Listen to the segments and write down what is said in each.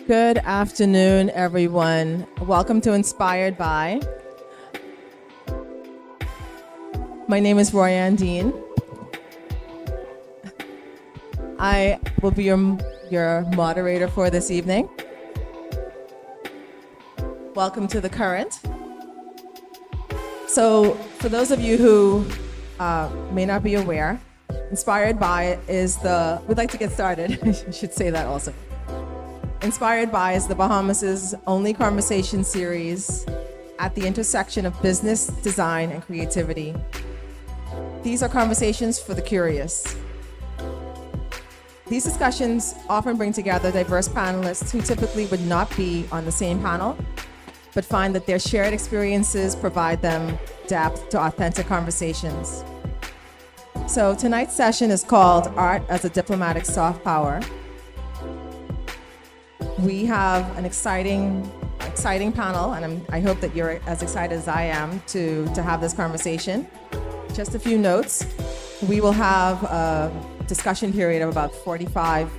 Good afternoon, everyone. Welcome to Inspired By. My name is Royann Dean. I will be your moderator for this evening. Welcome to The Current. So, for those of you who may not be aware, Inspired By is we'd like to get started. I should say that also. Inspired By is the Bahamas' only conversation series at the intersection of business, design, and creativity. These are conversations for the curious. These discussions often bring together diverse panelists who typically would not be on the same panel, but find that their shared experiences provide them depth to authentic conversations. So tonight's session is called Art as a Diplomatic Soft Power. We have an exciting panel, and I hope that you're as excited as I am to have this conversation. Just a few notes. We will have a discussion period of about 45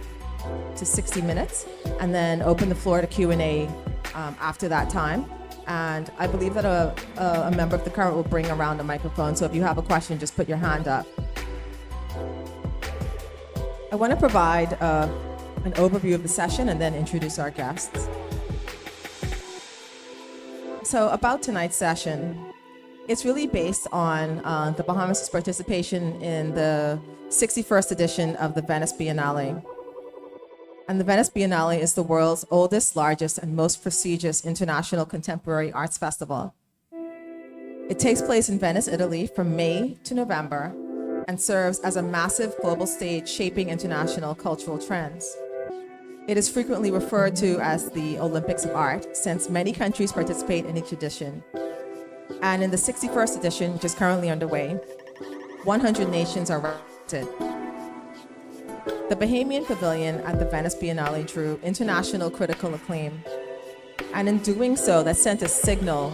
to 60 minutes, and then open the floor to Q&A after that time. And I believe that a member of the Current will bring around a microphone, so if you have a question, just put your hand up. I want to provide an overview of the session and then introduce our guests. So about tonight's session, it's really based on the Bahamas' participation in the 61st edition of the Venice Biennale. And the Venice Biennale is the world's oldest, largest, and most prestigious international contemporary arts festival. It takes place in Venice, Italy from May to November and serves as a massive global stage shaping international cultural trends. It is frequently referred to as the Olympics of Art, since many countries participate in each edition. And in the 61st edition, which is currently underway, 100 nations are represented. The Bahamian Pavilion at the Venice Biennale drew international critical acclaim. And in doing so, that sent a signal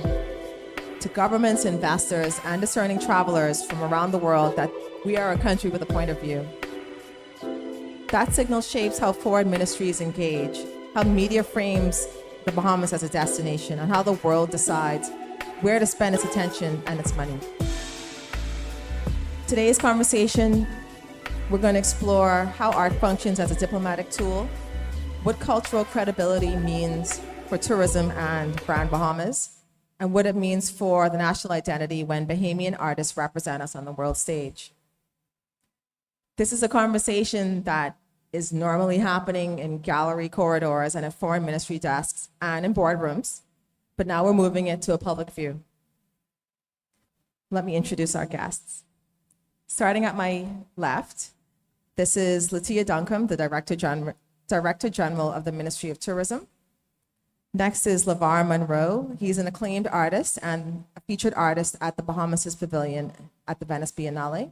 to governments, investors, and discerning travelers from around the world that we are a country with a point of view. That signal shapes how foreign ministries engage, how media frames the Bahamas as a destination, and how the world decides where to spend its attention and its money. Today's conversation, we're going to explore how art functions as a diplomatic tool, what cultural credibility means for tourism and brand Bahamas, and what it means for the national identity when Bahamian artists represent us on the world stage. This is a conversation that is normally happening in gallery corridors and at foreign ministry desks and in boardrooms, but now we're moving it to a public view. Let me introduce our guests. Starting at my left, this is Latia Duncombe, the Director General of the Ministry of Tourism. Next is Lavar Munroe. He's an acclaimed artist and a featured artist at the Bahamas Pavilion at the Venice Biennale.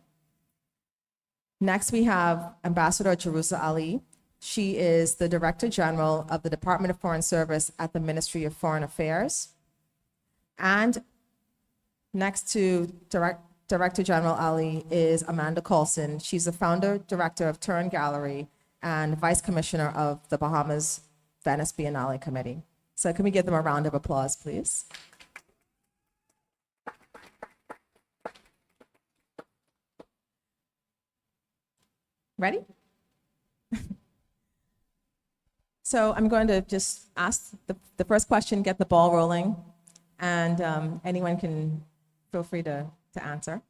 Next, we have Ambassador Jerusa Léa Ali. She is the Director General of the Department of Foreign Service at the Ministry of Foreign Affairs. And next to Director General Ali is Amanda Coulson. She's the founder, director of Turn Gallery and vice commissioner of the Bahamas Venice Biennale Committee. So can we give them a round of applause, please? Ready? So I'm going to just ask the first question, get the ball rolling, and anyone can feel free to answer.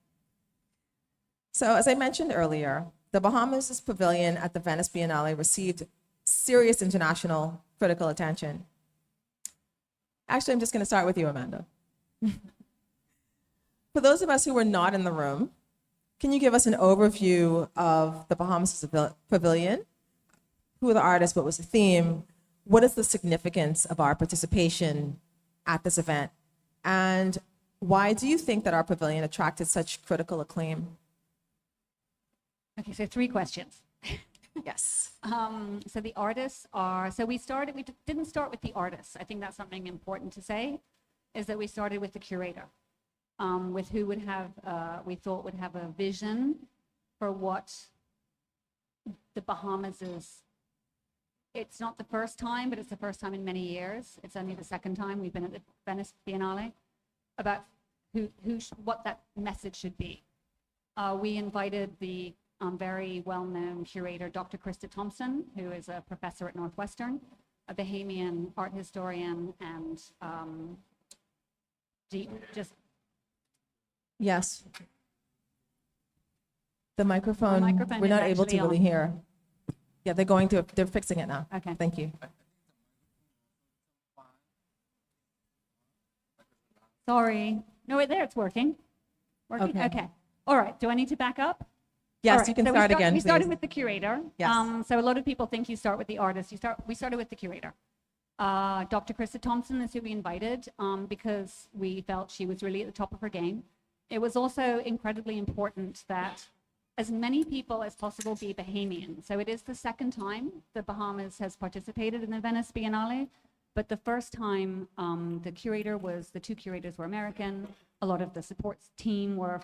So as I mentioned earlier, the Bahamas Pavilion at the Venice Biennale received serious international critical attention. Actually, I'm just going to start with you, Amanda. For those of us who were not in the room, can you give us an overview of the Bahamas Pavilion? Who are the artists? What was the theme? What is the significance of our participation at this event? And why do you think that our pavilion attracted such critical acclaim? Okay, so 3 questions. Yes. So the artists are, we didn't start with the artists. I think that's something important to say, is that we started with the curator, with who would have, we thought would have a vision for what the Bahamas is. It's not the first time, but it's the first time in many years. It's only the second time we've been at the Venice Biennale, about what that message should be. We invited the very well-known curator, Dr. Krista Thompson, who is a professor at Northwestern, a Bahamian art historian, and Yes. The microphone we're not able to really hear. Yeah, they're fixing it now. Okay. Thank you. Sorry. No, wait, there, it's working. Working? Okay. All right, do I need to back up? Yes, right, you can start again, We started please. with the curator. Yes. So a lot of people think you start with the artist. We started with the curator. Dr. Krista Thompson is who we invited because we felt she was really at the top of her game. It was also incredibly important that as many people as possible be Bahamian. So it is the second time the Bahamas has participated in the Venice Biennale, but the first time the 2 curators were American. A lot of the support team were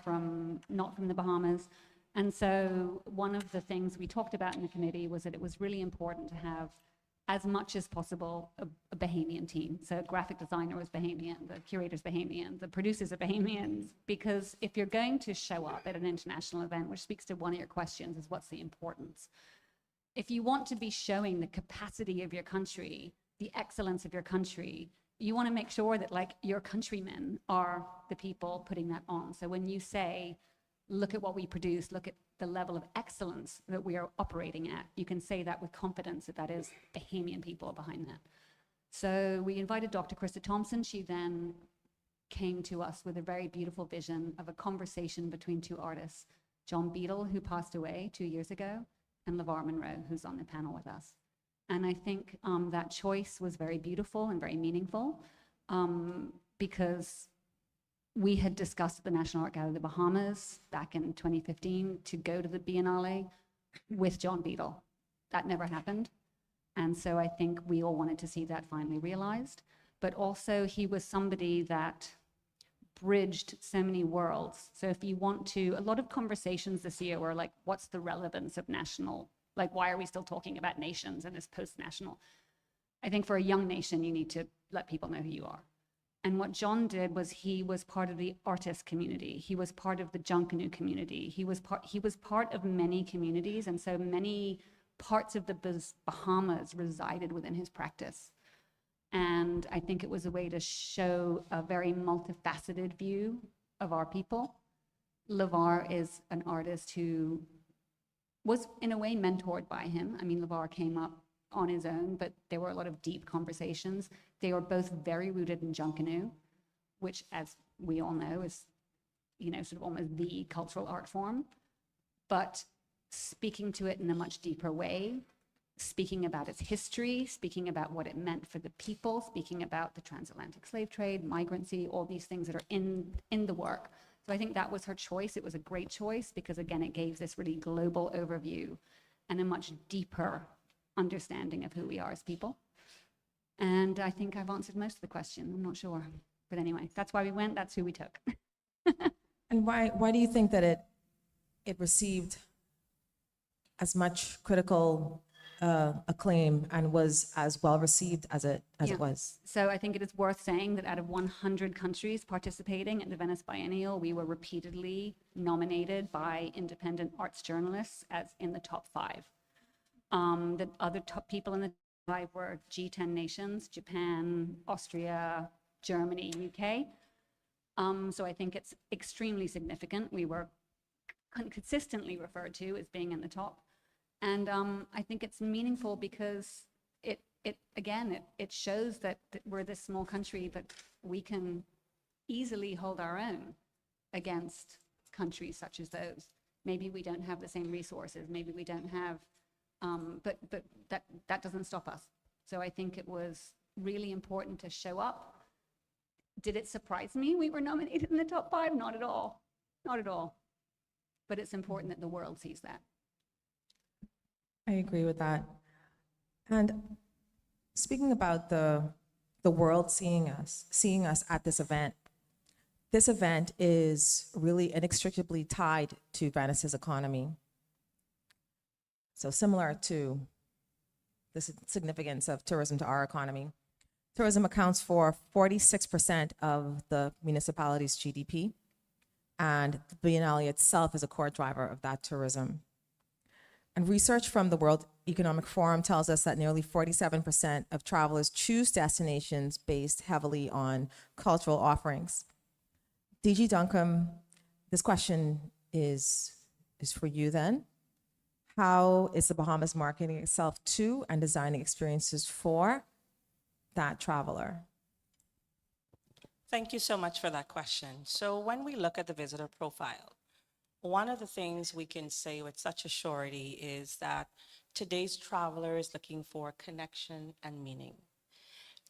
not from the Bahamas. And so one of the things we talked about in the committee was that it was really important to have, as much as possible, a Bahamian team. So graphic designer was Bahamian, the curator's Bahamian, the producers are Bahamians, because if you're going to show up at an international event, which speaks to one of your questions, is what's the importance? If you want to be showing the capacity of your country, the excellence of your country, you want to make sure that your countrymen are the people putting that on. So when you say, look at what we produce, look at the level of excellence that we are operating at, you can say that with confidence that is Bahamian people behind that. So we invited Dr. Krista Thompson. She then came to us with a very beautiful vision of a conversation between 2 artists, John Beadle, who passed away 2 years ago, and Lavar Munroe, who's on the panel with us. And I think that choice was very beautiful and very meaningful because we had discussed at the National Art Gallery of the Bahamas back in 2015 to go to the Biennale with John Beadle. That never happened. And so I think we all wanted to see that finally realized. But also he was somebody that bridged so many worlds. So if you want to, a lot of conversations this year were like, what's the relevance of national? Like, why are we still talking about nations and this post-national? I think for a young nation, you need to let people know who you are. And what John did was he was part of the artist community. He was part of the Junkanoo community. He was part of many communities, and so many parts of the Bahamas resided within his practice. And I think it was a way to show a very multifaceted view of our people. Lavar is an artist who was, in a way, mentored by him. I mean, Lavar came up on his own, but there were a lot of deep conversations. They were both very rooted in Junkanoo, which, as we all know, is sort of almost the cultural art form, but speaking to it in a much deeper way, speaking about its history, speaking about what it meant for the people, speaking about the transatlantic slave trade, migrancy, all these things that are in the work. So I think that was her choice. It was a great choice because, again, it gave this really global overview and a much deeper understanding of who we are as people. And I think I've answered most of the question. I'm not sure. But anyway, that's why we went. That's who we took. And why do you think that it received as much critical acclaim and was as well received as it was? So I think it is worth saying that out of 100 countries participating at the Venice Biennial, we were repeatedly nominated by independent arts journalists as in the top 5. The other top people in the top 5 were G10 nations: Japan, Austria, Germany, UK. So I think it's extremely significant. We were consistently referred to as being in the top. And I think it's meaningful because it shows that we're this small country, but we can easily hold our own against countries such as those. Maybe we don't have the same resources, maybe we don't have, but that doesn't stop us. So I think it was really important to show up. Did it surprise me we were nominated in the top 5? Not at all, not at all. But it's important that the world sees that. I agree with that. And speaking about the world seeing us at this event is really inextricably tied to Venice's economy. So similar to the significance of tourism to our economy. Tourism accounts for 46% of the municipality's GDP, and the Biennale itself is a core driver of that tourism. And research from the World Economic Forum tells us that nearly 47% of travelers choose destinations based heavily on cultural offerings. DG Duncombe, this question is for you then. How is the Bahamas marketing itself to and designing experiences for that traveler? Thank you so much for that question. So when we look at the visitor profile, one of the things we can say with such a surety is that today's traveler is looking for connection and meaning.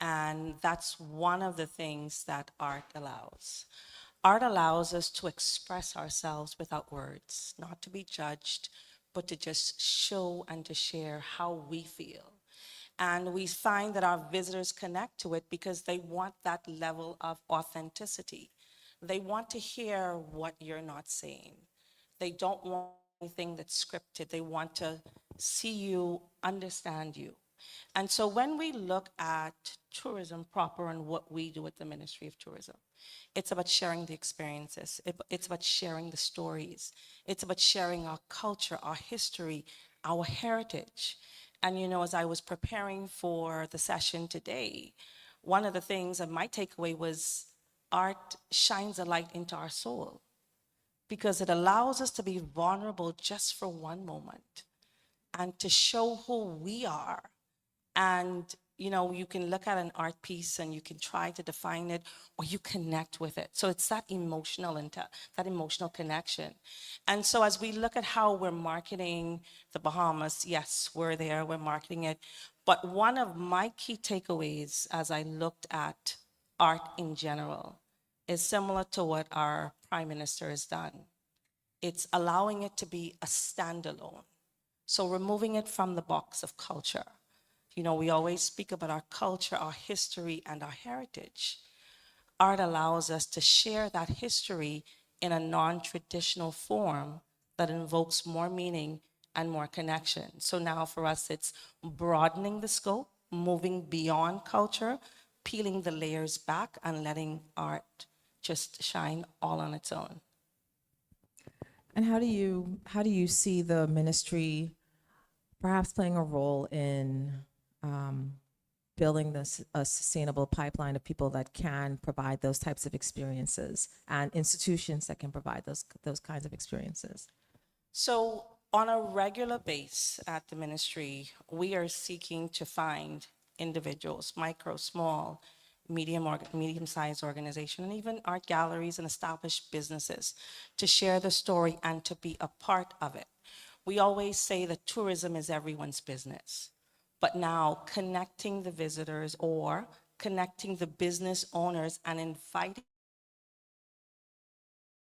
And that's one of the things that art allows. Art allows us to express ourselves without words, not to be judged, but to just show and to share how we feel. And we find that our visitors connect to it because they want that level of authenticity. They want to hear what you're not saying. They don't want anything that's scripted. They want to see you, understand you. And so when we look at tourism proper and what we do at the Ministry of Tourism, it's about sharing the experiences. It's about sharing the stories. It's about sharing our culture, our history, our heritage. And as I was preparing for the session today, one of the things of my takeaway was art shines a light into our soul because it allows us to be vulnerable just for one moment and to show who we are. And you can look at an art piece and you can try to define it or you connect with it. So it's that emotional connection. And so as we look at how we're marketing the Bahamas, yes, we're there, we're marketing it. But one of my key takeaways as I looked at art in general is similar to what our Prime Minister has done. It's allowing it to be a standalone. So removing it from the box of culture. We always speak about our culture, our history, and our heritage. Art allows us to share that history in a non-traditional form that invokes more meaning and more connection. So now for us, it's broadening the scope, moving beyond culture, peeling the layers back, and letting art just shine all on its own. And how do you see the ministry perhaps playing a role in building a sustainable pipeline of people that can provide those types of experiences and institutions that can provide those kinds of experiences? So on a regular basis at the ministry, we are seeking to find individuals, micro, small, medium-sized organization, and even art galleries and established businesses to share the story and to be a part of it. We always say that tourism is everyone's business, but now connecting the visitors or connecting the business owners and inviting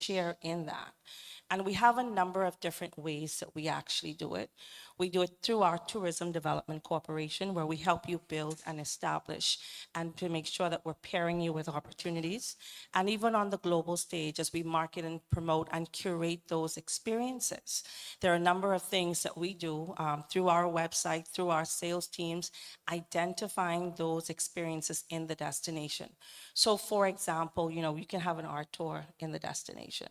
share in that. And we have a number of different ways that we actually do it. We do it through our Tourism Development Corporation, where we help you build and establish and to make sure that we're pairing you with opportunities. And even on the global stage, as we market and promote and curate those experiences, there are a number of things that we do through our website, through our sales teams, identifying those experiences in the destination. So for example, you can have an art tour in the destination,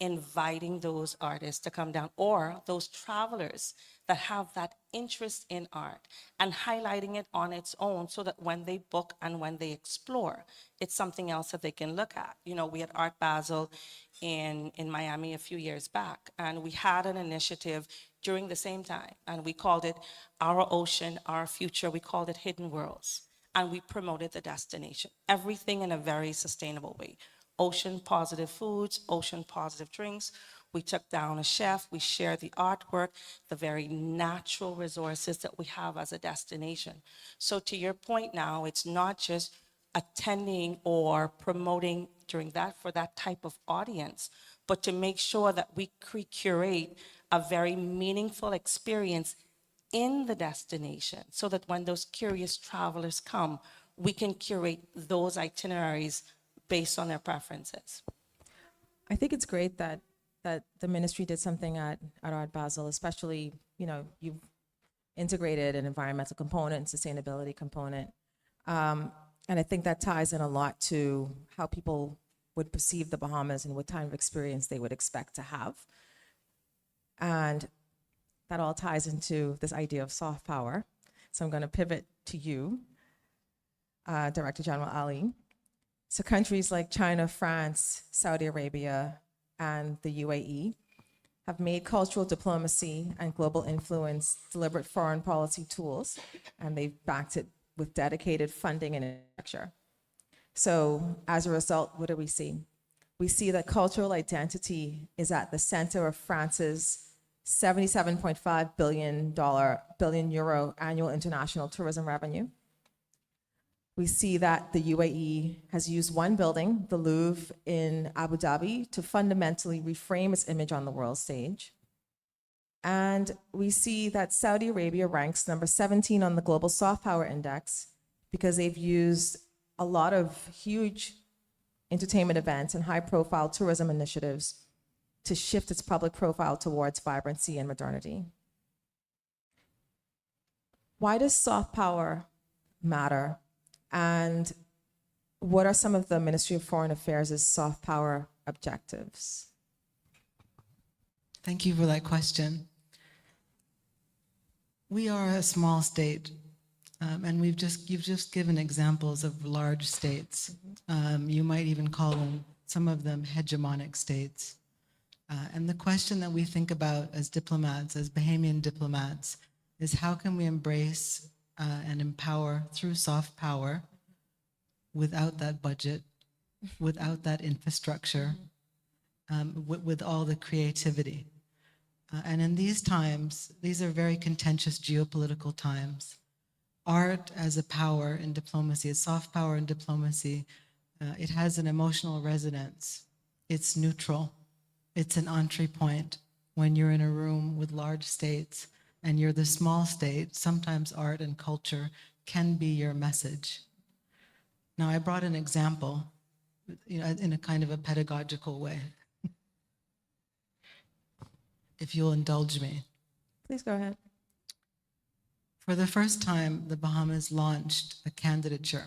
inviting those artists to come down, or those travelers that have that interest in art, and highlighting it on its own so that when they book and when they explore, it's something else that they can look at. We had Art Basel in Miami a few years back, and we had an initiative during the same time, and we called it Our Ocean, Our Future. We called it Hidden Worlds, and we promoted the destination. Everything in a very sustainable way. Ocean positive foods, ocean positive drinks. We took down a chef, we shared the artwork, the very natural resources that we have as a destination. So to your point now, it's not just attending or promoting for that type of audience, but to make sure that we curate a very meaningful experience in the destination so that when those curious travelers come, we can curate those itineraries based on their preferences. I think it's great that the ministry did something at Art Basel, especially, you've integrated an environmental component, sustainability component. And I think that ties in a lot to how people would perceive the Bahamas and what kind of experience they would expect to have. And that all ties into this idea of soft power. So I'm going to pivot to you, Director General Ali. So countries like China, France, Saudi Arabia, and the UAE have made cultural diplomacy and global influence deliberate foreign policy tools, and they've backed it with dedicated funding and infrastructure. So as a result, what do we see? We see that cultural identity is at the center of France's $77.5 billion euro annual international tourism revenue. We see that the UAE has used one building, the Louvre in Abu Dhabi, to fundamentally reframe its image on the world stage. And we see that Saudi Arabia ranks number 17 on the Global Soft Power Index because they've used a lot of huge entertainment events and high-profile tourism initiatives to shift its public profile towards vibrancy and modernity. Why does soft power matter? And what are some of the Ministry of Foreign Affairs' soft power objectives? Thank you for that question. We are a small state, and you've just given examples of large states. You might even call some of them hegemonic states. And the question that we think about as diplomats, as Bahamian diplomats, is how can we embrace and empower through soft power without that budget, without that infrastructure, with all the creativity. And in these times, these are very contentious geopolitical times. Art as a power in diplomacy, a soft power in diplomacy, it has an emotional resonance. It's neutral. It's an entry point. When you're in a room with large states and you're the small state, sometimes art and culture can be your message. Now, I brought an example, in a kind of a pedagogical way. If you'll indulge me. Please go ahead. For the first time, the Bahamas launched a candidature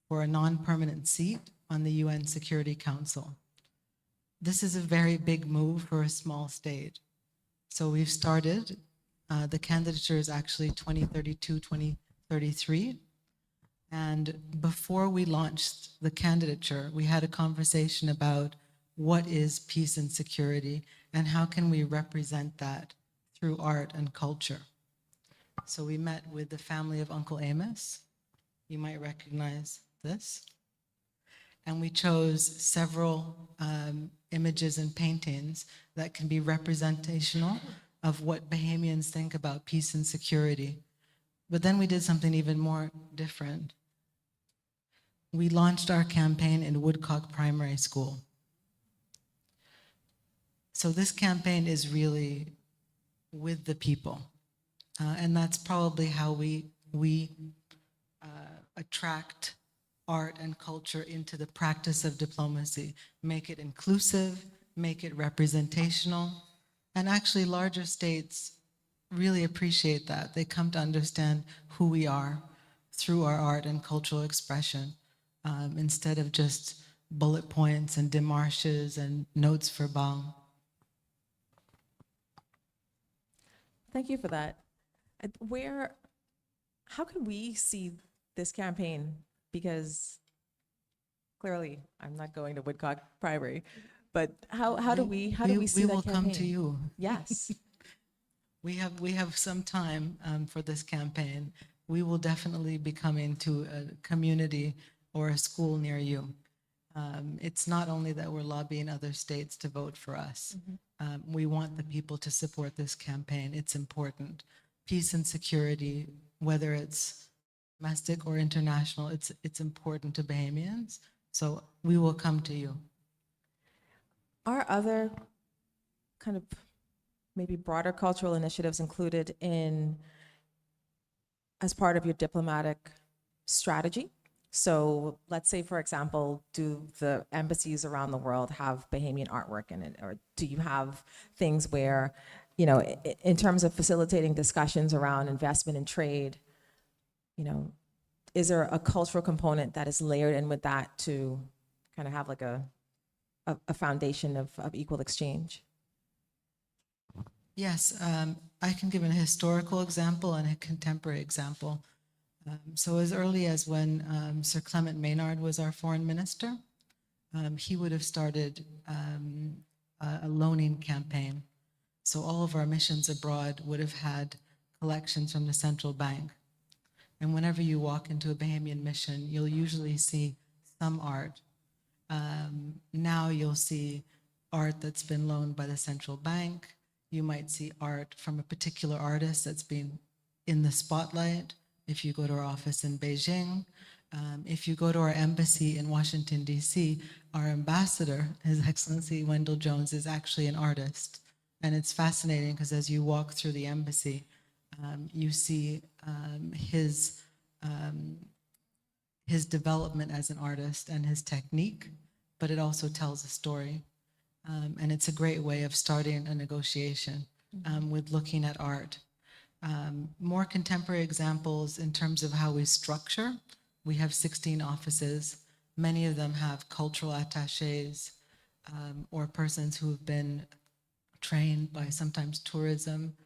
for a non-permanent seat on the UN Security Council. This is a very big move for a small state. So we've started, the candidature is actually 2032, 2033. And before we launched the candidature, we had a conversation about what is peace and security and how can we represent that through art and culture. So we met with the family of Uncle Amos. You might recognize this. And we chose several images and paintings that can be representational of what Bahamians think about peace and security. But then we did something even more different. We launched our campaign in Woodcock Primary School. So this campaign is really with the people. And that's probably how we attract art and culture into the practice of diplomacy. Make it inclusive, make it representational. And actually larger states really appreciate that. They come to understand who we are through our art and cultural expression, instead of just bullet points and démarches and notes for bang. Thank you for that. How can we see this campaign? Because clearly I'm not going to Woodcock Primary, but how do we see We that will campaign? come to you. Yes. We have some time for this campaign. We will definitely be coming to a community or a school near you. It's not only that we're lobbying other states to vote for us. We want the people to support this campaign. It's important. Peace and security, whether it's domestic or international, it's important to Bahamians. So we will come to you. Are other kind of maybe broader cultural initiatives included as part of your diplomatic strategy? So let's say, for example, do the embassies around the world have Bahamian artwork in it? Or do you have things where, in terms of facilitating discussions around investment and trade, is there a cultural component that is layered in with that to kind of have like a foundation of equal exchange? Yes, I can give a historical example and a contemporary example. So as early as when Sir Clement Maynard was our foreign minister, he would have started a loaning campaign. So all of our missions abroad would have had collections from the central bank. And whenever you walk into a Bahamian mission, you'll usually see some art. Now you'll see art that's been loaned by the central bank. You might see art from a particular artist that's been in the spotlight. If you go to our office in Beijing, if you go to our embassy in Washington, D.C., our ambassador, His Excellency Wendell Jones, is actually an artist. And it's fascinating because as you walk through the embassy, you see his development as an artist and his technique, but it also tells a story. And it's a great way of starting a negotiation with looking at art. More contemporary examples in terms of how we structure. We have 16 offices. Many of them have cultural attachés or persons who have been trained by sometimes tourism,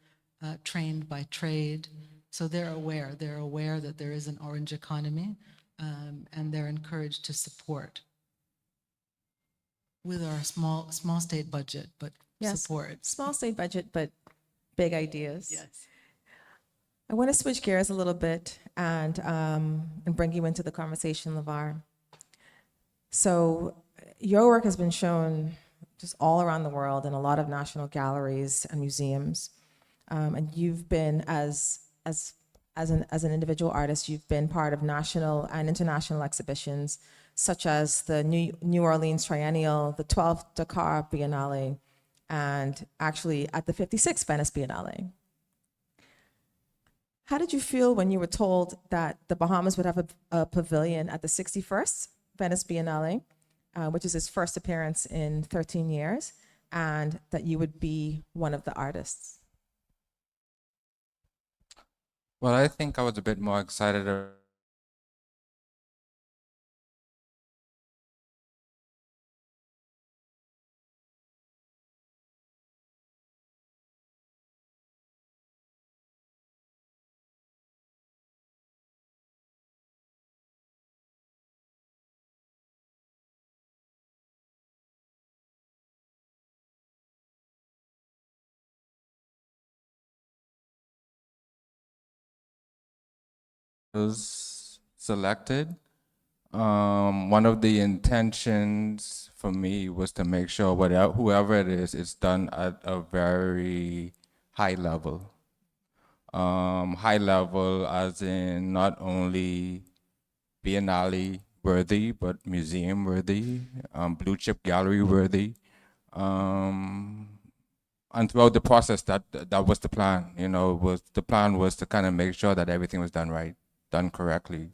trained by trade. So they're aware that there is an orange economy, and they're encouraged to support with our small state budget, but Yes. support. Small state budget, but big ideas. Yes. I want to switch gears a little bit and bring you into the conversation, Lavar. So your work has been shown just all around the world in a lot of national galleries and museums. And you've been, as an individual artist, you've been part of national and international exhibitions, such as the New Orleans Triennial, the 12th Dakar Biennale, and actually at the 56th Venice Biennale. How did you feel when you were told that the Bahamas would have a pavilion at the 61st Venice Biennale, which is its first appearance in 13 years, and that you would be one of the artists? Well, I think I was a bit more excited. Was selected. One of the intentions for me was to make sure whatever, whoever it is, it's done at a very high level. High level as in not only Biennale worthy, but museum worthy, blue chip gallery worthy. And throughout the process, that was the plan. You know, the plan was to kind of make sure that everything was done right, done correctly.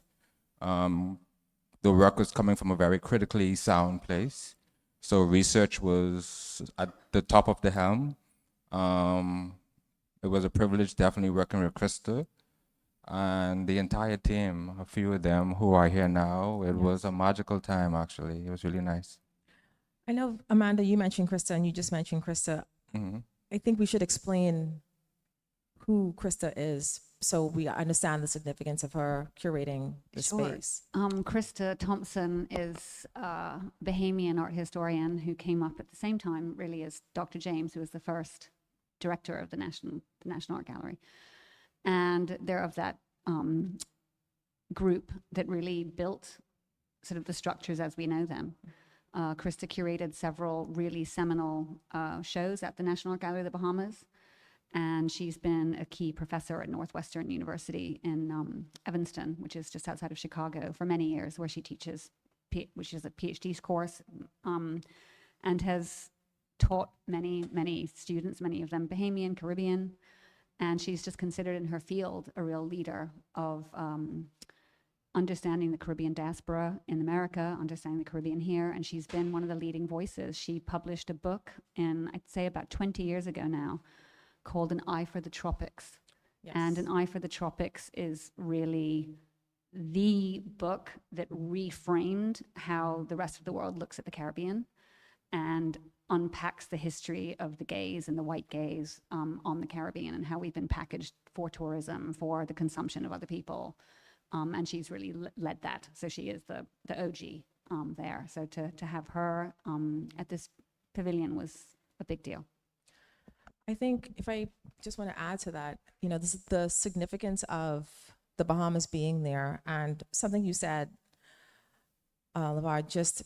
The work was coming from a very critically sound place, so research was at the top of the helm. It was a privilege, definitely working with Krista and the entire team. A few of them who are here now. It was a magical time, actually. It was really nice. I know, Amanda, you mentioned Krista, and you just mentioned Krista. I think we should explain who Krista is so we understand the significance of her curating the space. Krista Thompson is a Bahamian art historian who came up at the same time, really, as Dr. James, who was the first director of the National Art Gallery. And they're of that group that really built sort of the structures as we know them. Krista curated several really seminal shows at the National Art Gallery of the Bahamas. And she's been a key professor at Northwestern University in Evanston, which is just outside of Chicago, for many years, where she teaches, which is a PhD course, and has taught many students, many of them Bahamian, Caribbean. And she's just considered in her field a real leader of understanding the Caribbean diaspora in America, understanding the Caribbean here, and she's been one of the leading voices. She published a book in, I'd say about 20 years ago now, called An Eye for the Tropics. Yes. And An Eye for the Tropics is really the book that reframed how the rest of the world looks at the Caribbean and unpacks the history of the gaze and the white gaze on the Caribbean and how we've been packaged for tourism, for the consumption of other people. And she's really led that. So she is the OG there. So to have her at this pavilion was a big deal. I think if I just want to add to that, you know, this is the significance of the Bahamas being there, and something you said, Lavar, just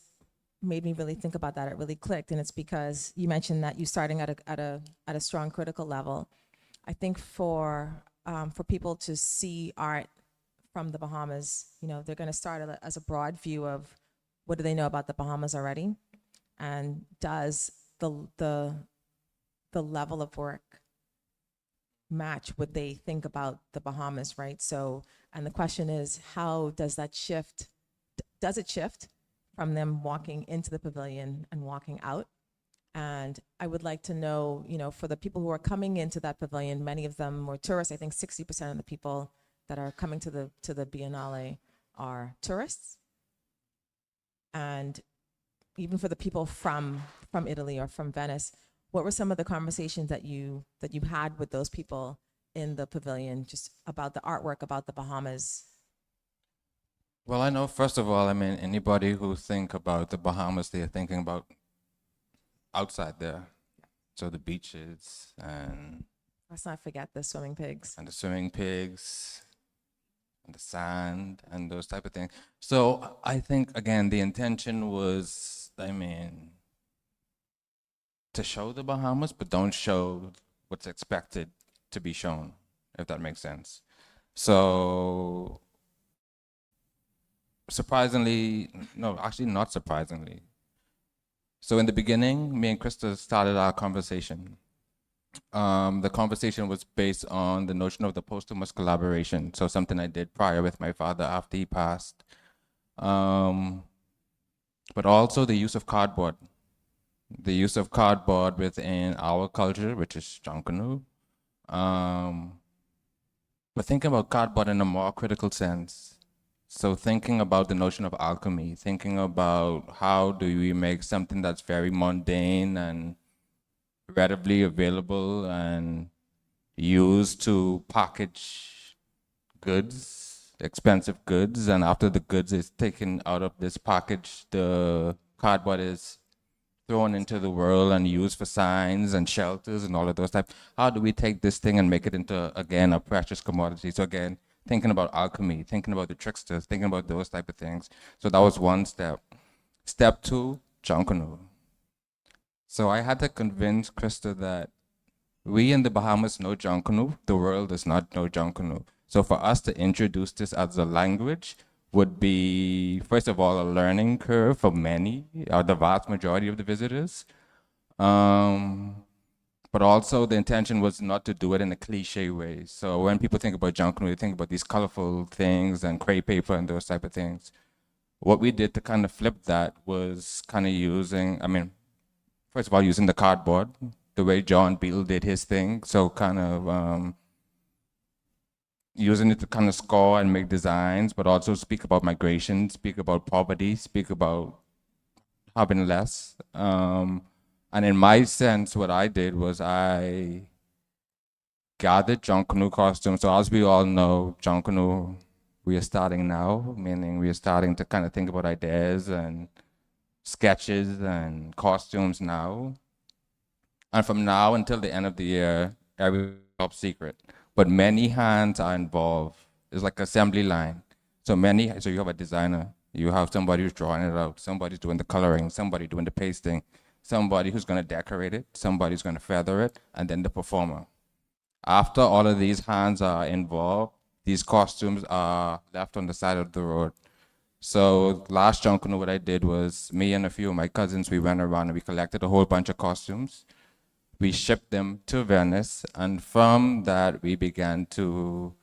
made me really think about that. It really clicked, and it's because you mentioned that you're starting at a strong critical level. I think for people to see art from the Bahamas, you know, they're going to start as a broad view of what do they know about the Bahamas already, and does the level of work match what they think about the Bahamas, right? So, and the question is, how does that shift? Does it shift from them walking into the pavilion and walking out? And I would like to know, you know, for the people who are coming into that pavilion, many of them were tourists. I think 60% of the people that are coming to the Biennale are tourists. And even for the people from Italy or from Venice, what were some of the conversations that you had with those people in the pavilion, just about the artwork, about the Bahamas? Well, I know, first of all, I mean, anybody who think about the Bahamas, they're thinking about outside there. So the beaches and... Let's not forget the swimming pigs. And the swimming pigs and the sand and those type of things. So I think, again, the intention was, I mean, to show the Bahamas, but don't show what's expected to be shown, if that makes sense. So surprisingly, no, actually not surprisingly. So in the beginning, me and Krista started our conversation. The conversation was based on the notion of the posthumous collaboration. So something I did prior with my father after he passed. But also the use of cardboard. The use of cardboard within our culture, which is Junkanoo. But thinking about cardboard in a more critical sense. So thinking about the notion of alchemy, thinking about how do we make something that's very mundane and readily available and used to package goods, expensive goods, and after the goods is taken out of this package, the cardboard is thrown into the world and used for signs and shelters and all of those types. How do we take this thing and make it into, again, a precious commodity? So again, thinking about alchemy, thinking about the tricksters, thinking about those type of things. So that was one step. Step two, Junkanoo. So I had to convince Krista that we in the Bahamas know Junkanoo, the world does not know Junkanoo. So for us to introduce this as a language would be, first of all, a learning curve for many, or the vast majority of the visitors. But also the intention was not to do it in a cliche way. So when people think about Junkanoo, they think about these colorful things and crepe paper and those type of things. What we did to kind of flip that was kind of using, first of all, using the cardboard, the way John Beale did his thing. So kind of using it to kind of score and make designs, but also speak about migration, speak about poverty, speak about having less. And in my sense, what I did was I gathered Junkanoo costumes. So as we all know, Junkanoo, we are starting now, meaning we are starting to kind of think about ideas and sketches and costumes now. And from now until the end of the year, everything's top secret. But many hands are involved. It's like assembly line. So you have a designer, you have somebody who's drawing it out, somebody's doing the coloring, somebody doing the pasting, somebody who's going to decorate it, somebody who's going to feather it, and then the performer. After all of these hands are involved, these costumes are left on the side of the road. So last Junkanoo, what I did was me and a few of my cousins, we went around and we collected a whole bunch of costumes. We shipped them to Venice, and from that we began to,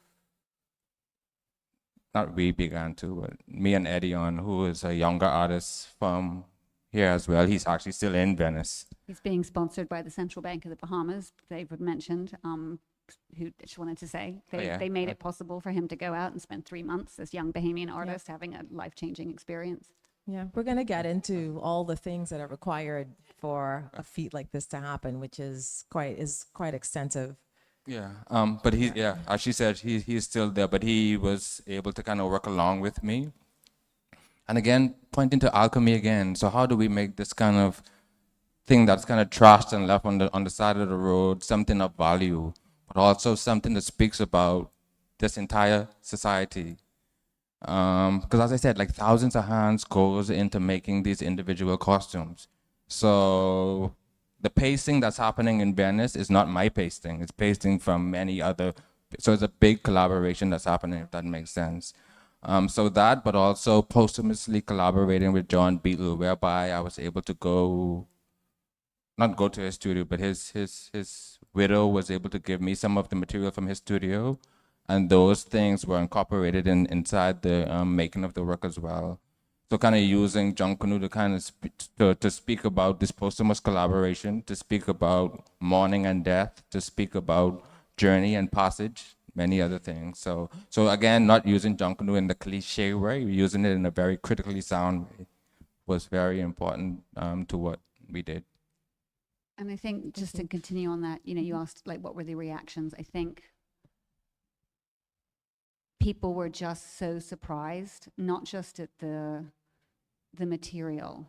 not we began to, but me and Edion, who is a younger artist from here as well. He's actually still in Venice. He's being sponsored by the Central Bank of the Bahamas, David mentioned, who just wanted to say they made it possible for him to go out and spend 3 months, this young Bahamian artist, having a life-changing experience. Yeah, we're going to get into all the things that are required for a feat like this to happen, which is quite extensive. Yeah, but as she said, he's still there, but he was able to kind of work along with me. And again, pointing to alchemy again. So how do we make this kind of thing that's kind of trashed and left on the side of the road something of value, but also something that speaks about this entire society? Because as I said, like thousands of hands goes into making these individual costumes. So the pasting that's happening in Venice is not my pasting. It's pasting from many other. So it's a big collaboration that's happening, if that makes sense. So that, but also posthumously collaborating with John Beale, whereby I was able to not go to his studio, but his widow was able to give me some of the material from his studio, and those things were incorporated inside the making of the work as well. So kind of using Junkanoo to kind of to speak about this posthumous collaboration, to speak about mourning and death, to speak about journey and passage, many other things. So again, not using Junkanoo in the cliche way, using it in a very critically sound way was very important to what we did. And I think just to continue on that, you asked like what were the reactions. I think people were just so surprised, not just at the material.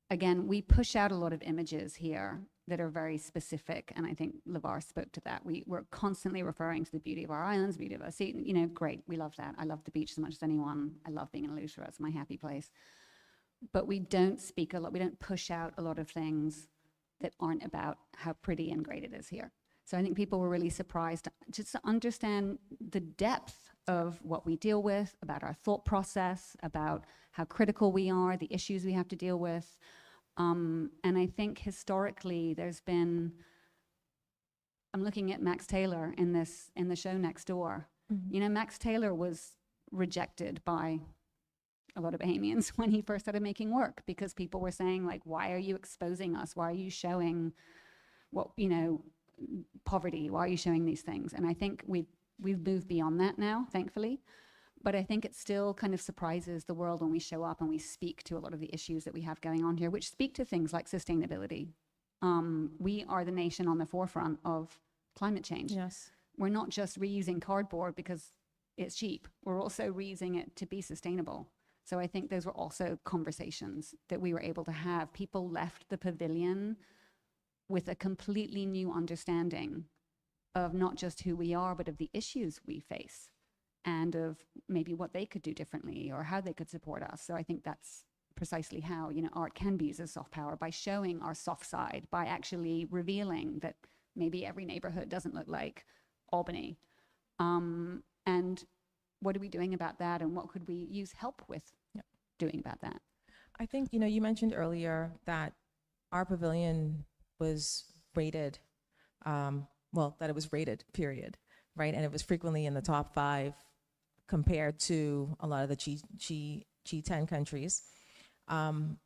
Again, we push out a lot of images here that are very specific, and I think Lavar spoke to that. We're constantly referring to the beauty of our islands, beauty of our sea. Great, we love that. I love the beach as much as anyone. I love being in Lutra, it's my happy place. But we don't speak a lot, we don't push out a lot of things that aren't about how pretty and great it is here. So I think people were really surprised just to understand the depth of what we deal with, about our thought process, about how critical we are, the issues we have to deal with. And I think historically there's been, I'm looking at Max Taylor in the show next door. Mm-hmm. Max Taylor was rejected by a lot of Bahamians when he first started making work, because people were saying, like, why are you exposing us? Why are you showing what, poverty? Why are you showing these things? And I think we've moved beyond that now, thankfully. But I think it still kind of surprises the world when we show up and we speak to a lot of the issues that we have going on here, which speak to things like sustainability. We are the nation on the forefront of climate change. Yes. We're not just reusing cardboard because it's cheap. We're also reusing it to be sustainable. So I think those were also conversations that we were able to have. People left the pavilion with a completely new understanding of not just who we are, but of the issues we face. and of maybe what they could do differently or how they could support us. So I think that's precisely how, you know, art can be used as soft power, by showing our soft side, by actually revealing that maybe every neighborhood doesn't look like Albany. And what are we doing about that, and what could we use help with doing about that? I think, you know, you mentioned earlier that our pavilion was rated, that it was rated, period, right? And it was frequently in the top 5 compared to a lot of the G10 countries. And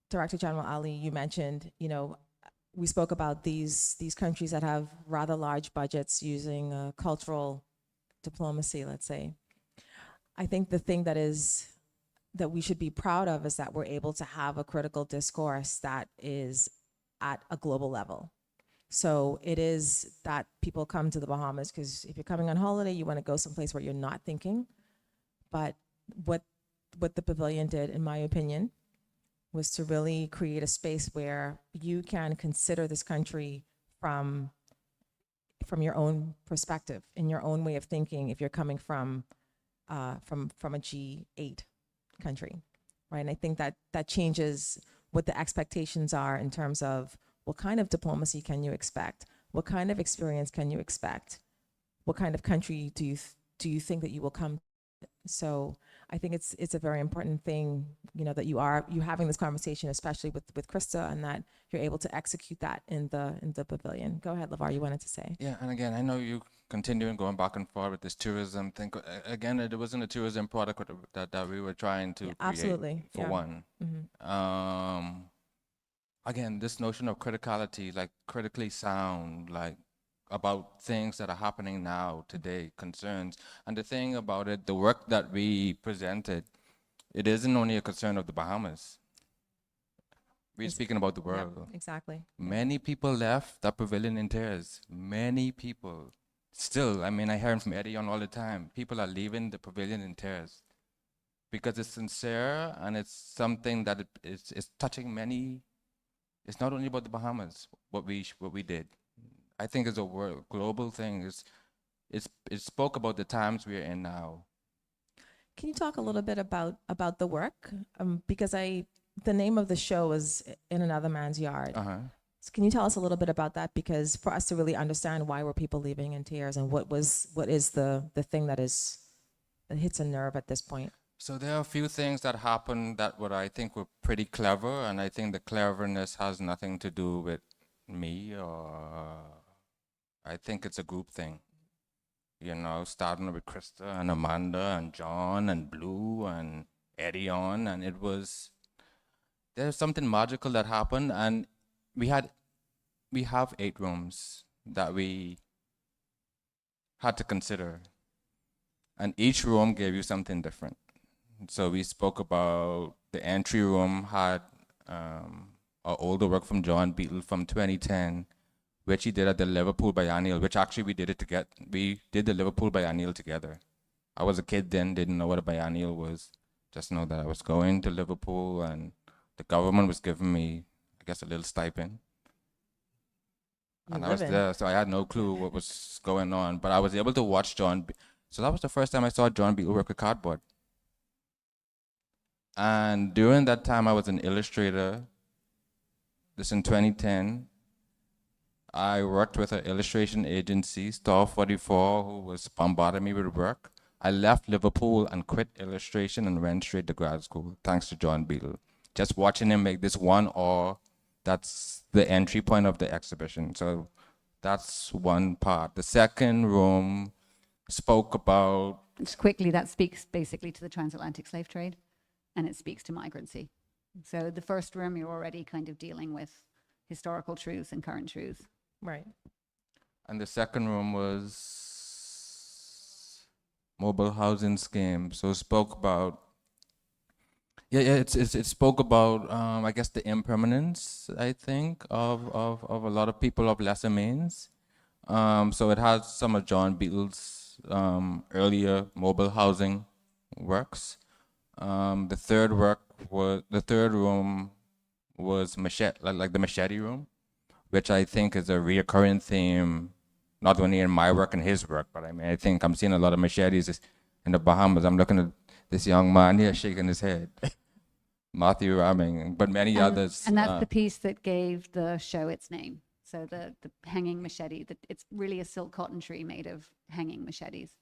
Director General Ali, you mentioned, you know, we spoke about these countries that have rather large budgets using cultural diplomacy, let's say. I think the thing that we should be proud of is that we're able to have a critical discourse that is at a global level. So it is that people come to the Bahamas because if you're coming on holiday, you want to go someplace where you're not thinking. But what the pavilion did, in my opinion, was to really create a space where you can consider this country from your own perspective, in your own way of thinking, if you're coming from a G8 country, right? And I think that changes what the expectations are in terms of what kind of diplomacy can you expect? What kind of experience can you expect? What kind of country do you think that you will come to? So I think it's a very important thing, you know, that you having this conversation, especially with Krista, and that you're able to execute that in the pavilion. Go ahead, Lavar, you wanted to say. Yeah, and again, I know you continuing going back and forth with this tourism thing. Again, it wasn't a tourism product that we were trying to create, absolutely, for one. Mm-hmm. Again, this notion of criticality, like critically sound, like about things that are happening now, today, concerns. And the thing about it, the work that we presented, it isn't only a concern of the Bahamas. We're speaking about the world. Yep, exactly. Many people left that pavilion in tears. Many people. Still, I mean, I hear from Eddie on all the time. People are leaving the pavilion in tears because it's sincere and it's something that it's touching many. It's not only about the Bahamas, what we did. I think it's a global thing. It spoke about the times we're in now. Can you talk a little bit about the work? Because the name of the show is In Another Man's Yard. So can you tell us a little bit about that? Because for us to really understand why were people leaving in tears, and what is the thing that hits a nerve at this point? So there are a few things that happened that I think were pretty clever, and I think the cleverness has nothing to do with me, or I think it's a group thing. You know, starting with Krista and Amanda and John and Blue and Eddie on, and there's something magical that happened, and we have 8 rooms that we had to consider, and each room gave you something different. So we spoke about the entry room had our older work from John Beetle from 2010, which he did at the Liverpool Biennial, which actually we did the Liverpool Biennial together. I was a kid then, didn't know what a biennial was. Just know that I was going to Liverpool and the government was giving me, I guess, a little stipend. And I was there, so I had no clue what was going on. But I was able to watch so that was the first time I saw John Beetle work with cardboard. And during that time, I was an illustrator. This in 2010. I worked with an illustration agency, Star 44, who was bombarding me with work. I left Liverpool and quit illustration and went straight to grad school, thanks to John Beetle. Just watching him make this one that's the entry point of the exhibition. So that's one part. The second room spoke about... Just quickly, that speaks basically to the transatlantic slave trade, and it speaks to migrancy. So the first room, you're already kind of dealing with historical truths and current truths. Right. And the second room was mobile housing scheme. So it spoke about, it spoke about, I guess, the impermanence, I think, of a lot of people of lesser means. So it had some of John Beetle's earlier mobile housing works. The third room was machete, like the machete room, which I think is a reoccurring theme not only in my work and his work, but I mean, I think I'm seeing a lot of machetes in the Bahamas. I'm looking at this young man here shaking his head, Matthew Ramming, but many others. And that's the piece that gave the show its name. So the hanging machete, it's really a silk cotton tree made of hanging machetes.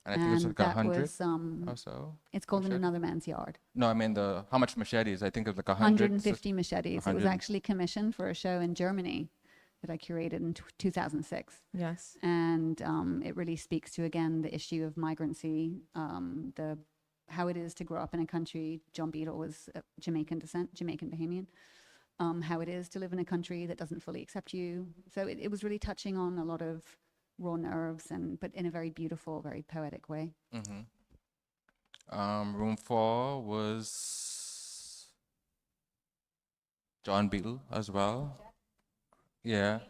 and I think it's like that 100 was, or so. it's called In Another Man's Yard. No, I mean how much machetes? I think it's like 100. 150 machetes. It was 100. actually commissioned for a show in Germany that I curated in 2006. Yes. And it really speaks to, again, the issue of migrancy, how it is to grow up in a country. John Beadle was Jamaican descent, Jamaican Bahamian. How it is to live in a country that doesn't fully accept you. So it was really touching on a lot of raw nerves, but in a very beautiful, very poetic way. Room 4 was John Beadle as well. Yeah,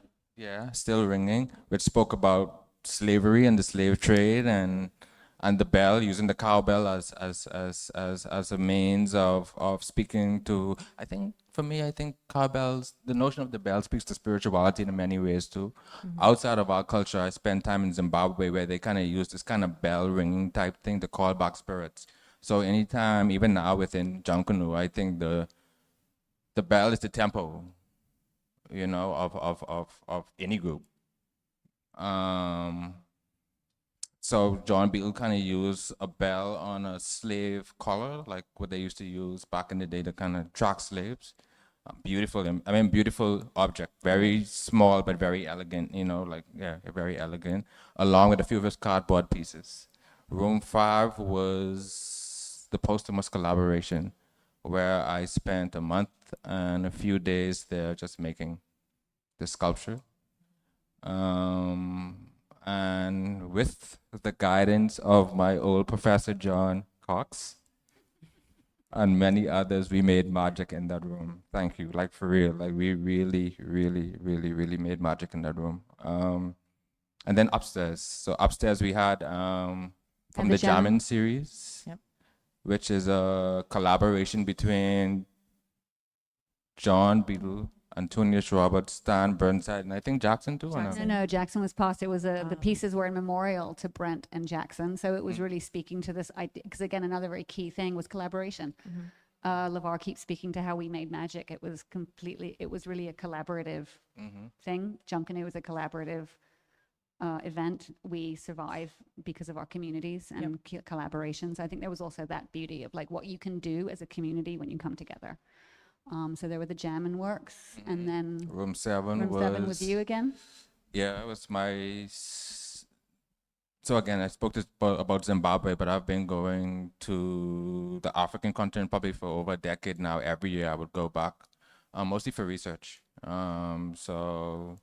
still ringing, which spoke about slavery and the slave trade and the bell, using the cowbell as a means of speaking to. I think for me, cowbells, the notion of the bell speaks to spirituality in many ways too. Outside of our culture, I spent time in Zimbabwe where they kind of use this kind of bell ringing type thing to call back spirits. So anytime, even now within Junkanoo, I think the bell is the tempo, of any group. So John Beadle kind of used a bell on a slave collar, like what they used to use back in the day to kind of track slaves. Beautiful object, very small but very elegant, very elegant, along with a few of his cardboard pieces. Room 5 was the posthumous collaboration, where I spent a month and a few days there just making the sculpture. And with the guidance of my old professor, John Cox, and many others, we made magic in that room. Thank you, like for real. Like we really, really, really, really made magic in that room. And then upstairs. So upstairs we had from the Jammin' series, Yep. which is a collaboration between John Beadle, Antonius Roberts, Stan Burnside, and I think Jackson too. or no? No, Jackson was past. It was the pieces were in memorial to Brent and Jackson. So it was really speaking to this idea, because again, another very key thing was collaboration. Lavar keeps speaking to how we made magic. It was really a collaborative thing. Junkanoo was a collaborative event. We survive because of our communities and collaborations. I think there was also that beauty of like what you can do as a community when you come together. So there were the Jammin' Works, and then Room 7 Room 7 was you again. Yeah, it was my. So again, I spoke about Zimbabwe, but I've been going to the African continent probably for over a decade now. Every year I would go back, mostly for research. So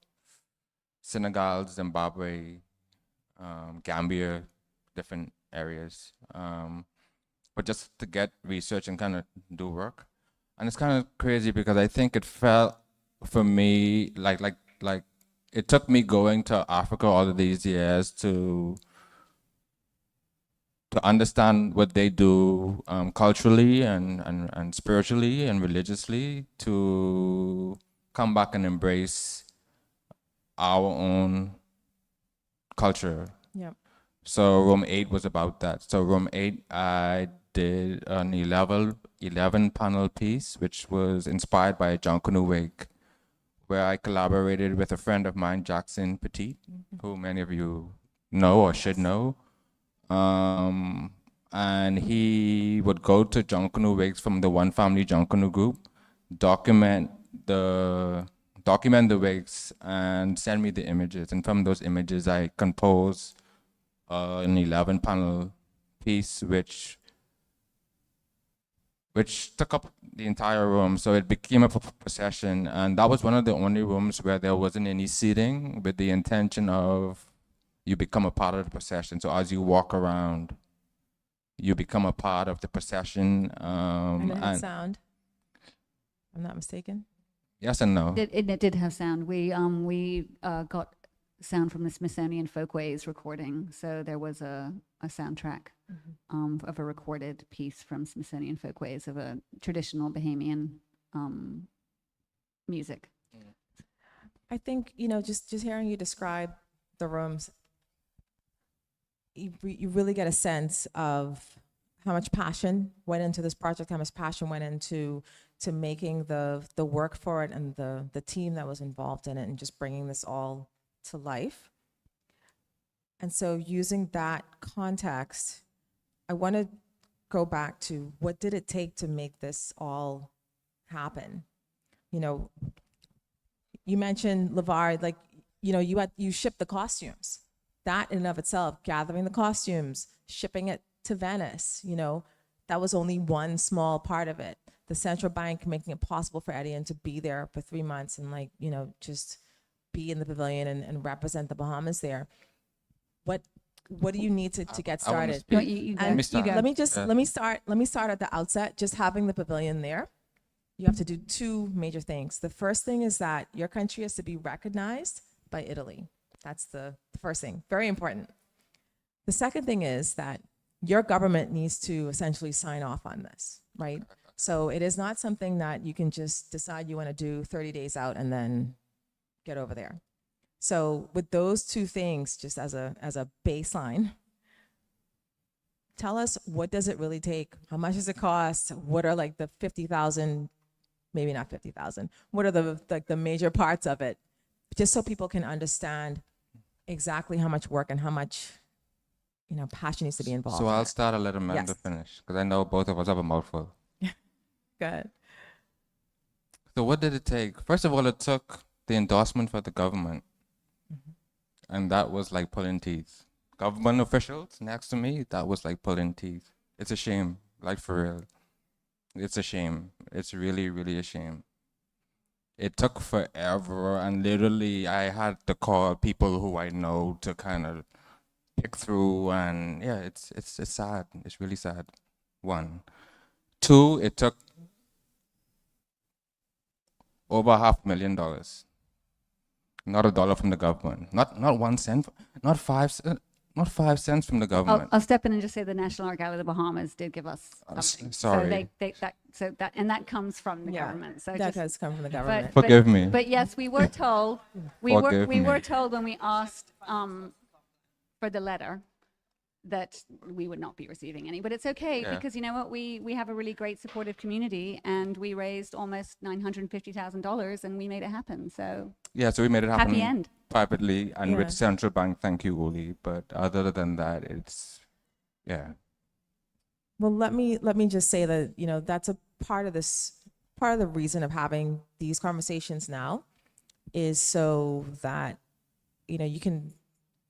Senegal, Zimbabwe, Gambia, different areas, but just to get research and kind of do work. And it's kind of crazy because I think it felt for me like it took me going to Africa all of these years to understand what they do culturally and spiritually and religiously, to come back and embrace our own culture. Yep. So Room 8 was about that. So Room 8, I did an 11 panel piece, which was inspired by a Junkanoo wake, where I collaborated with a friend of mine, Jackson Petit, who many of you know or should know. And he would go to Junkanoo wakes from the One Family Junkanoo group, document the wakes and send me the images. And from those images, I composed an 11 panel piece, which took up the entire room. So it became a procession. And that was one of the only rooms where there wasn't any seating, with the intention of you become a part of the procession. So as you walk around, you become a part of the procession. And it had sound. I'm not mistaken. Yes and no. It did have sound. We got sound from the Smithsonian Folkways recording. So there was a soundtrack of a recorded piece from Smithsonian Folkways of a traditional Bahamian music. I think, just hearing you describe the rooms, you really get a sense of how much passion went into this project, how much passion went into making the work for it, and the team that was involved in it, and just bringing this all to life. And so using that context, I want to go back to what did it take to make this all happen? You know, you mentioned Lavar, like, you know, you shipped the costumes. That in and of itself, gathering the costumes, shipping it to Venice, you know, that was only one small part of it. The central bank making it possible for Edian to be there for 3 months and, like, you know, just be in the pavilion and represent the Bahamas there. What do you need to get I wanna started? speak. No, you go. And Let me You go. let me start at the outset. Just having the pavilion there, you have to do two major things. The first thing is that your country has to be recognized by Italy. That's the first thing, very important. The second thing is that your government needs to essentially sign off on this, right? So it is not something that you can just decide you want to do 30 days out and then get over there. So with those two things, just as a baseline, tell us, what does it really take? How much does it cost? What are, like, the 50,000, maybe not 50,000, what are the major parts of it? Just so people can understand exactly how much work and how much, you know, passion needs to be involved. So in I'll it. start, I'll let Amanda Yes. finish, because I know both of us have a mouthful. Good. So what did it take? First of all, it took the endorsement for the government. And that was like pulling teeth. Government officials next to me, that was like pulling teeth. It's a shame, like, for real. It's a shame. It's really, really a shame. It took forever, and literally I had to call people who I know to kind of pick through, and yeah, it's sad. It's really sad. One. Two, it took over $500,000. Not a dollar from the government. Not 1 cent. Not 5 cents from the government. I'll step in and just say the National Art Gallery of the Bahamas did give us something. sorry. So that comes from the government. So that just, has come from the government. Forgive me. But yes, we were told. We were told when we asked for the letter that we would not be receiving any. But it's okay, Yeah. because you know what, we have a really great supportive community, and we raised almost $950,000, and we made it happen. So Yeah, so we made it happen happy end. privately and Yeah. with Central Bank. Thank you, Uli. But other than that, it's, yeah. Well, let me just say that, you know, that's a part of the reason of having these conversations now, is so that, you know, you can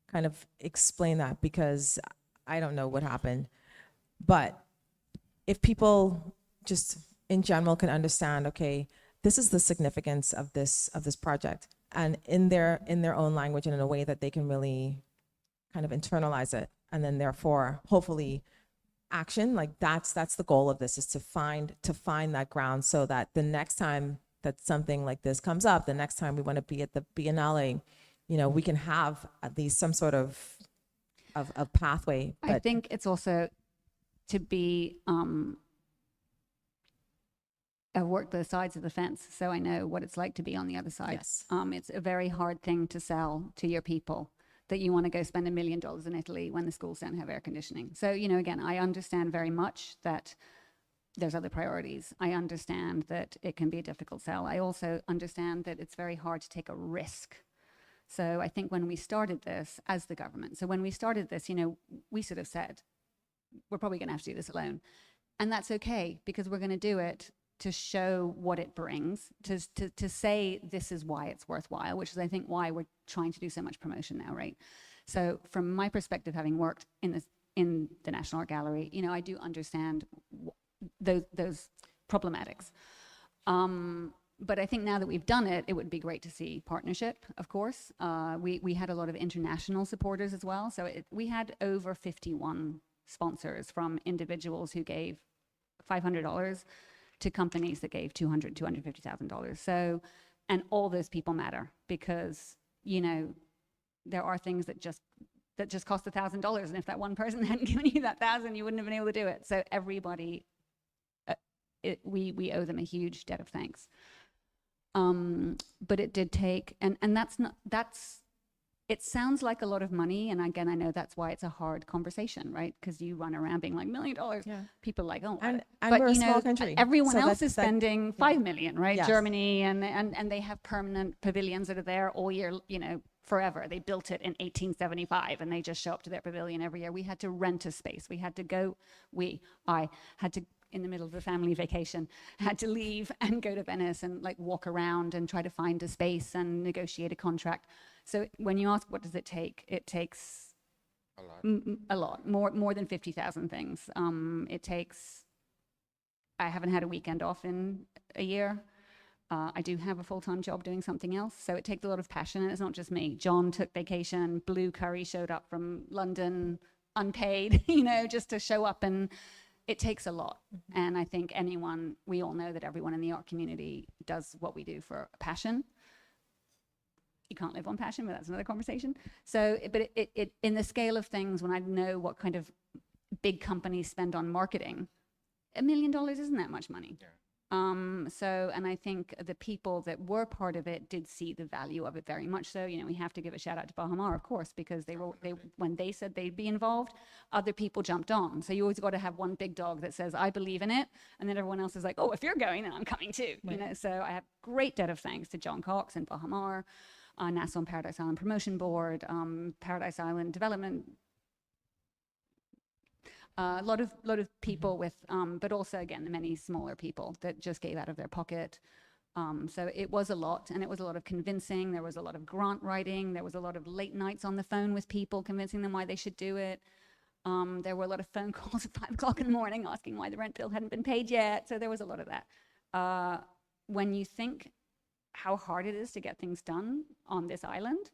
kind of explain that, because I don't know what happened. But if people just in general can understand, okay, this is the significance of this project, and in their own language and in a way that they can really kind of internalize it, and then therefore hopefully action, like that's the goal of this, is to find that ground, so that the next time that something like this comes up, the next time we want to be at the Biennale, you know, we can have at least some sort of pathway. I think it's also to be I've worked both sides of the fence, so I know what it's like to be on the other side. Yes. It's a very hard thing to sell to your people, that you want to go spend $1 million in Italy when the schools don't have air conditioning. So, you know, again, I understand very much that there's other priorities. I understand that it can be a difficult sell. I also understand that it's very hard to take a risk. So I think when we started this as the government, you know, we sort of said, we're probably going to have to do this alone. And that's okay, because we're going to do it to show what it brings, to say this is why it's worthwhile, which is, I think, why we're trying to do so much promotion now, right? So from my perspective, having worked in the National Art Gallery, you know, I do understand those problematics. But I think now that we've done it, it would be great to see partnership, of course. We had a lot of international supporters as well. So we had over 51 sponsors, from individuals who gave $500 to companies that gave $250,000. So, and all those people matter, because, you know, there are things that just cost $1,000, and if that one person hadn't given you that 1,000, you wouldn't have been able to do it. So everybody, we owe them a huge debt of thanks. But it did take, and that's it sounds like a lot of money, and again, I know that's why it's a hard conversation, right? Because you run around being like $1 million. Yeah. People are like, oh, And but we're a you know, small country, everyone so else that- is that- spending 5 million, right? Yes. Germany and they have permanent pavilions that are there all year, you know, forever. They built it in 1875, and they just show up to their pavilion every year. We had to rent a space. We had to go. I had to, in the middle of a family vacation, had to leave and go to Venice and like walk around and try to find a space and negotiate a contract. So when you ask what does it take, it takes A lot. a lot, more than 50,000 things. It takes, I haven't had a weekend off in a year. I do have a full-time job doing something else, so it takes a lot of passion, and it's not just me. John took vacation, Blue Curry showed up from London unpaid, you know, just to show up, and it takes a lot. And I think we all know that everyone in the art community does what we do for passion. You can't live on passion, but that's another conversation. So, but it in the scale of things, when I know what kind of big companies spend on marketing, $1 million isn't that much money. Yeah. So, and I think the people that were part of it did see the value of it very much so. You know, we have to give a shout out to Bahamas, of course, because when they said they'd be involved, other people jumped on. So you always got to have one big dog that says, I believe in it. And then everyone else is like, oh, if you're going, then I'm coming too. Right. You know, so I have great debt of thanks to John Cox and Bahamas, Nassau and Paradise Island Promotion Board, Paradise Island Development. A lot of people with, but also again, the many smaller people that just gave out of their pocket. So it was a lot, and it was a lot of convincing. There was a lot of grant writing. There was a lot of late nights on the phone with people, convincing them why they should do it. There were a lot of phone calls at 5 o'clock in the morning asking why the rent bill hadn't been paid yet. So there was a lot of that. When you think how hard it is to get things done on this island,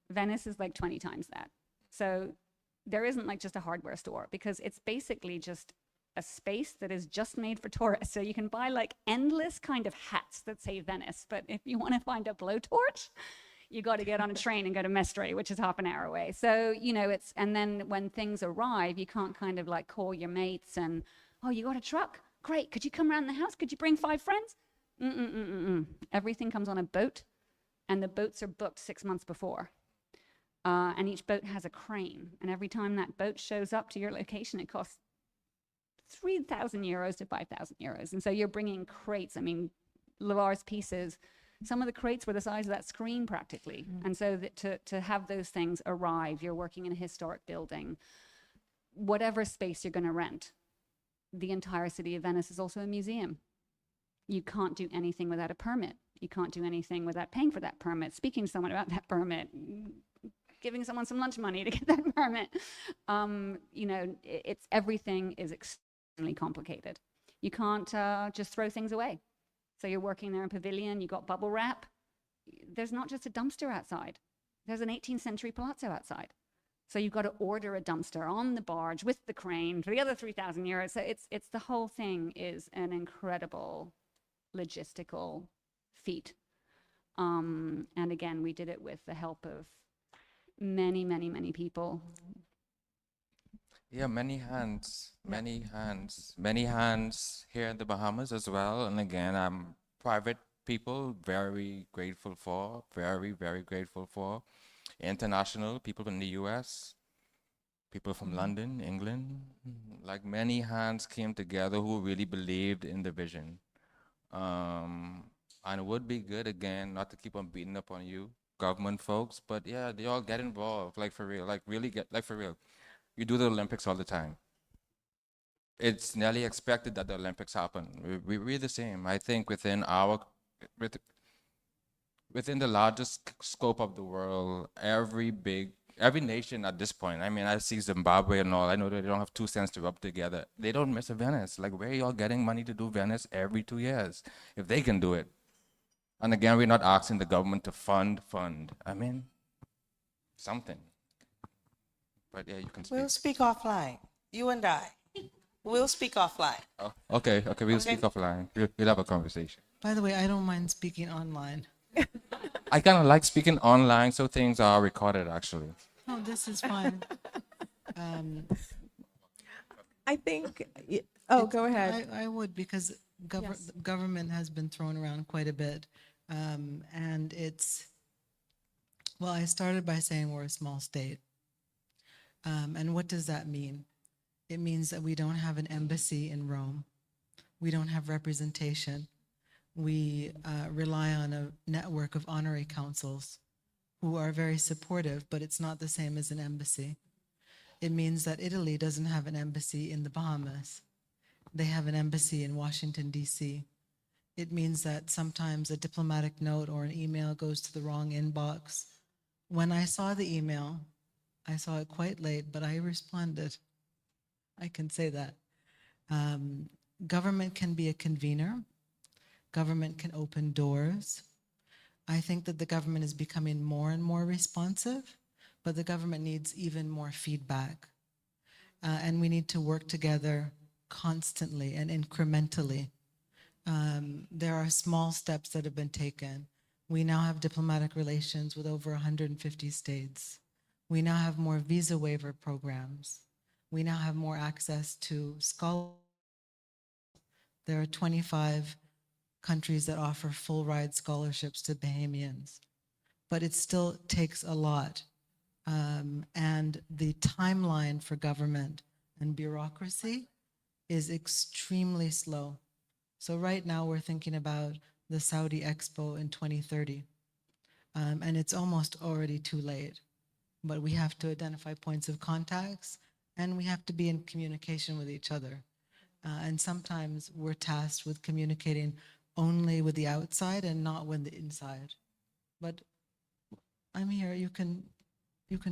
Venice is like 20 times that. So there isn't like just a hardware store, because it's basically just a space that is just made for tourists. So you can buy like endless kind of hats that say Venice, but if you want to find a blowtorch, you got to get on a train and go to Mestre, which is half an hour away. So, you know, and then when things arrive, you can't kind of like call your mates and, oh, you got a truck? Great. Could you come around the house? Could you bring 5 friends? Everything comes on a boat, and the boats are booked 6 months before. And each boat has a crane. And every time that boat shows up to your location, it costs 3,000 euros to 5,000 euros. And so you're bringing crates. I mean, Lavar's pieces, some of the crates were the size of that screen practically. And so to have those things arrive, you're working in a historic building, whatever space you're going to rent. The entire city of Venice is also a museum. You can't do anything without a permit. You can't do anything without paying for that permit, speaking to someone about that permit, giving someone some lunch money to get that permit. You know, everything is extremely complicated. You can't just throw things away. So you're working there in pavilion, you got bubble wrap. There's not just a dumpster outside. There's an 18th century palazzo outside. So you've got to order a dumpster on the barge with the crane for the other 3,000 euros. So it's the whole thing is an incredible logistical feat. And again, we did it with the help of many, many, many people. Yeah, many hands here in the Bahamas as well. And again, I'm private people, very grateful for, very, very grateful for. International, people from the US, people from London, England, like many hands came together who really believed in the vision. And it would be good, again, not to keep on beating up on you, government folks, but yeah, they all get involved, like for real, like really get, like for real. You do the Olympics all the time. It's nearly expected that the Olympics happen. We're the same. I think within the largest scope of the world, every nation at this point, I mean, I see Zimbabwe and all, I know they don't have 2 cents to rub together. They don't miss a Venice. Like, where are y'all getting money to do Venice every 2 years? If they can do it. And again, we're not asking the government to fund. I mean, something. But yeah, you can speak. We'll speak offline, you and I. We'll speak offline. Oh, okay, we'll speak offline. We'll have a conversation. By the way, I don't mind speaking online. I kind of like speaking online, so things are recorded, actually. Oh, this is fine. I think, oh, go ahead. I would, because government has been thrown around quite a bit. And it's Well, I started by saying we're a small state. And what does that mean? It means that we don't have an embassy in Rome. We don't have representation. We rely on a network of honorary councils who are very supportive, but it's not the same as an embassy. It means that Italy doesn't have an embassy in the Bahamas. They have an embassy in Washington, D.C. It means that sometimes a diplomatic note or an email goes to the wrong inbox. When I saw the email, I saw it quite late, but I responded. I can say that. Government can be a convener. Government can open doors. I think that the government is becoming more and more responsive, but the government needs even more feedback. And we need to work together constantly and incrementally. There are small steps that have been taken. We now have diplomatic relations with over 150 states. We now have more visa waiver programs. We now have more access to scholarships. There are 25 countries that offer full ride scholarships to Bahamians, but it still takes a lot. And the timeline for government and bureaucracy is extremely slow. So right now we're thinking about the Saudi Expo in 2030. And it's almost already too late, but we have to identify points of contacts and we have to be in communication with each other. And sometimes we're tasked with communicating only with the outside and not with the inside. But I'm here, you can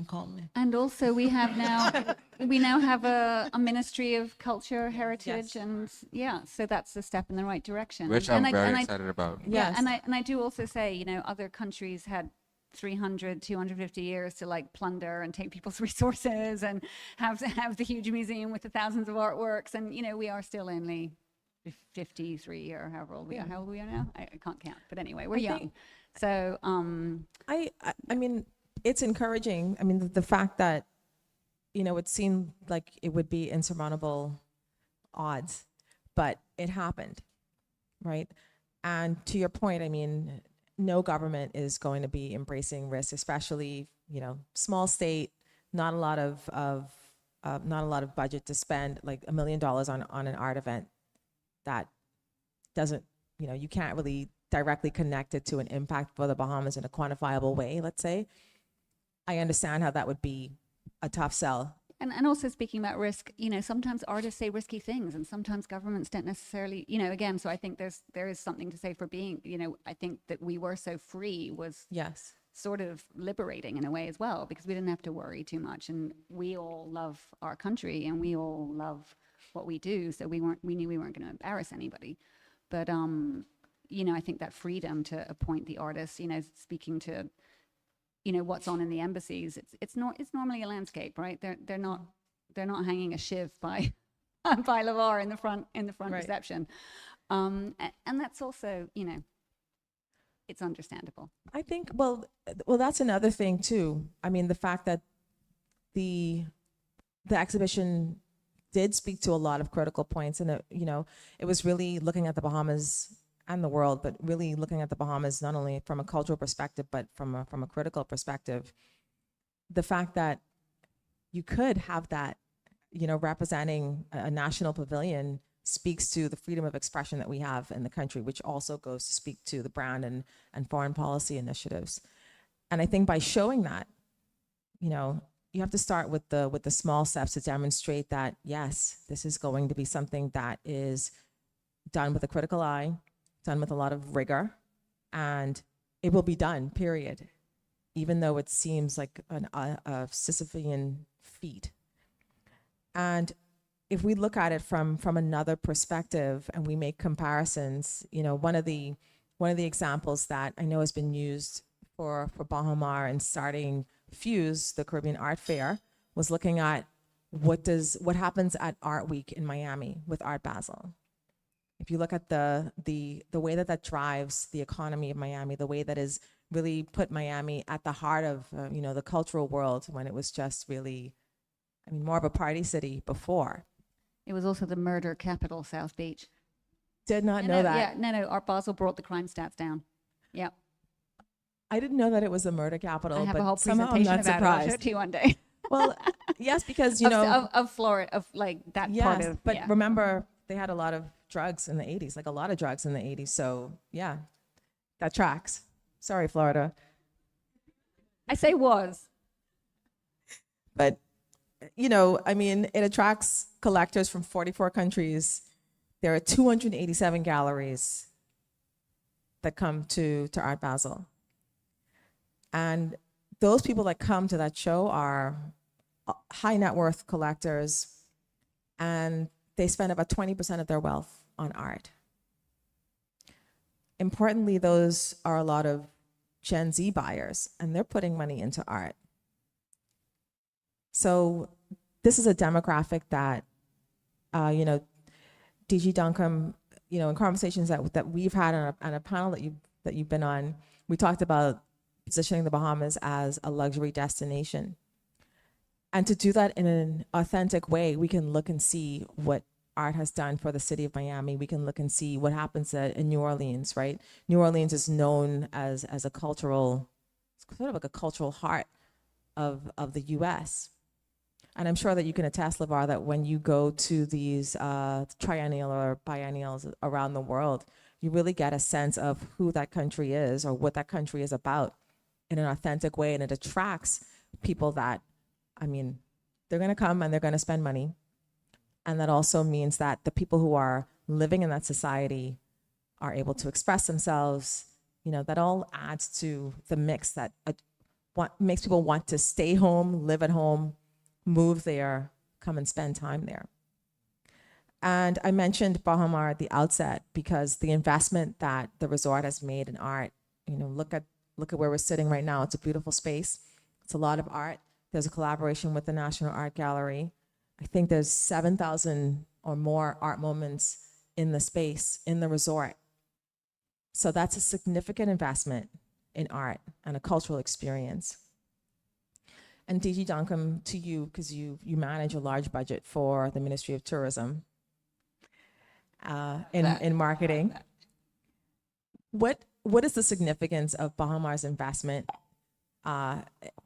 call me. And also we have now, we now have a Ministry of Culture, Heritage, Yes. and yeah, so that's a step in the right direction. Which And I'm very excited about. Yeah, Yes. and I do also say, you know, other countries had 300, 250 years to like plunder and take people's resources and have the huge museum with the thousands of artworks. And, you know, we are still only 53 or however old we are. How old we are now? I can't count. But anyway, we're young. think- So, I mean, it's encouraging. I mean, the fact that, you know, it seemed like it would be insurmountable odds, but it happened, right? And to your point, I mean, no government is going to be embracing risk, especially, you know, small state, not a lot of budget to spend, like $1 million on an art event that doesn't, you know, you can't really directly connect it to an impact for the Bahamas in a quantifiable way, let's say. I understand how that would be a tough sell. and also speaking about risk, you know, sometimes artists say risky things and sometimes governments don't necessarily, you know, again, so I think there is something to say for being, you know, I think that we were so free was Yes. sort of liberating in a way as well, because we didn't have to worry too much, and we all love our country and we all love what we do, so we knew we weren't going to embarrass anybody. But you know, I think that freedom to appoint the artists, you know, speaking to, you know, what's on in the embassies, it's normally a landscape, right? They're not hanging a shiv by by Lavar in the front Right. reception, and that's also, you know, it's understandable. I think, well, that's another thing too. I mean, the fact that the exhibition did speak to a lot of critical points, and you know, it was really looking at the Bahamas and the world, but really looking at the Bahamas not only from a cultural perspective, but from a critical perspective. The fact that you could have that, you know, representing a national pavilion speaks to the freedom of expression that we have in the country, which also goes to speak to the brand and foreign policy initiatives. And I think by showing that, you know, you have to start with the small steps to demonstrate that, yes, this is going to be something that is done with a critical eye, done with a lot of rigor, and it will be done, period. Even though it seems like a Sisyphean feat. And if we look at it from another perspective and we make comparisons, you know, one of the examples that I know has been used for Bahamar and starting Fuse, the Caribbean Art Fair, was looking at what happens at Art Week in Miami with Art Basel. If you look at the way that drives the economy of Miami, the way that has really put Miami at the heart of you know, the cultural world, when it was just really, I mean, more of a party city before. It was also the murder capital, South Beach. Did not know that. Yeah, no, Art Basel brought the crime stats down. Yeah. I didn't know that it was a murder capital, I have a but whole somehow I'm presentation not about it. I'll show surprised. it to you one day. Well, yes, because, you know, Of Florida, of like that part yes, of, but yeah. remember, they had a lot of drugs in the 80s, like a lot of drugs in the 80s. So, yeah, that tracks. Sorry, Florida. I say was. But, you know, I mean, it attracts collectors from 44 countries. There are 287 galleries that come to Art Basel. And those people that come to that show are high net worth collectors, and they spend about 20% of their wealth on art. Importantly, those are a lot of Gen Z buyers, and they're putting money into art. So this is a demographic that, you know, DG Duncombe, you know, in conversations that we've had on a panel that you've been on, we talked about positioning the Bahamas as a luxury destination. And to do that in an authentic way, we can look and see what art has done for the city of Miami. We can look and see what happens in New Orleans, right? New Orleans is known as a cultural, sort of like a cultural heart of the US. And I'm sure that you can attest, Lavar, that when you go to these triennial or biennials around the world, you really get a sense of who that country is or what that country is about in an authentic way. And it attracts people that, I mean, they're going to come and they're going to spend money. And that also means that the people who are living in that society are able to express themselves. You know, that all adds to the mix that makes people want to stay home, live at home, move there, come and spend time there. And I mentioned Bahamar at the outset because the investment that the resort has made in art, you know, look at where we're sitting right now. It's a beautiful space. It's a lot of art. There's a collaboration with the National Art Gallery. I think there's 7,000 or more art moments in the space, in the resort. So that's a significant investment in art and a cultural experience. And DG Duncombe, to you, because you manage a large budget for the Ministry of Tourism in marketing. What is the significance of Bahamar's investment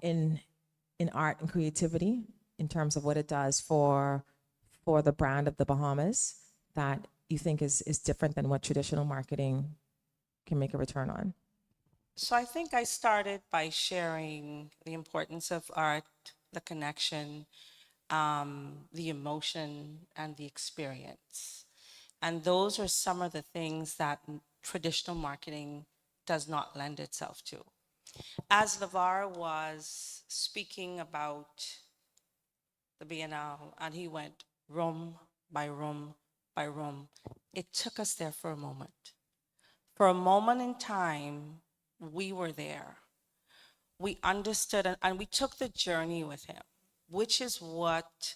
in art and creativity in terms of what it does for the brand of the Bahamas that you think is different than what traditional marketing can make a return on? So I think I started by sharing the importance of art, the connection, the emotion, and the experience. And those are some of the things that traditional marketing does not lend itself to. As Lavar was speaking about the Biennale, and he went room by room by room, it took us there for a moment. For a moment in time, we were there. We understood and we took the journey with him, which is what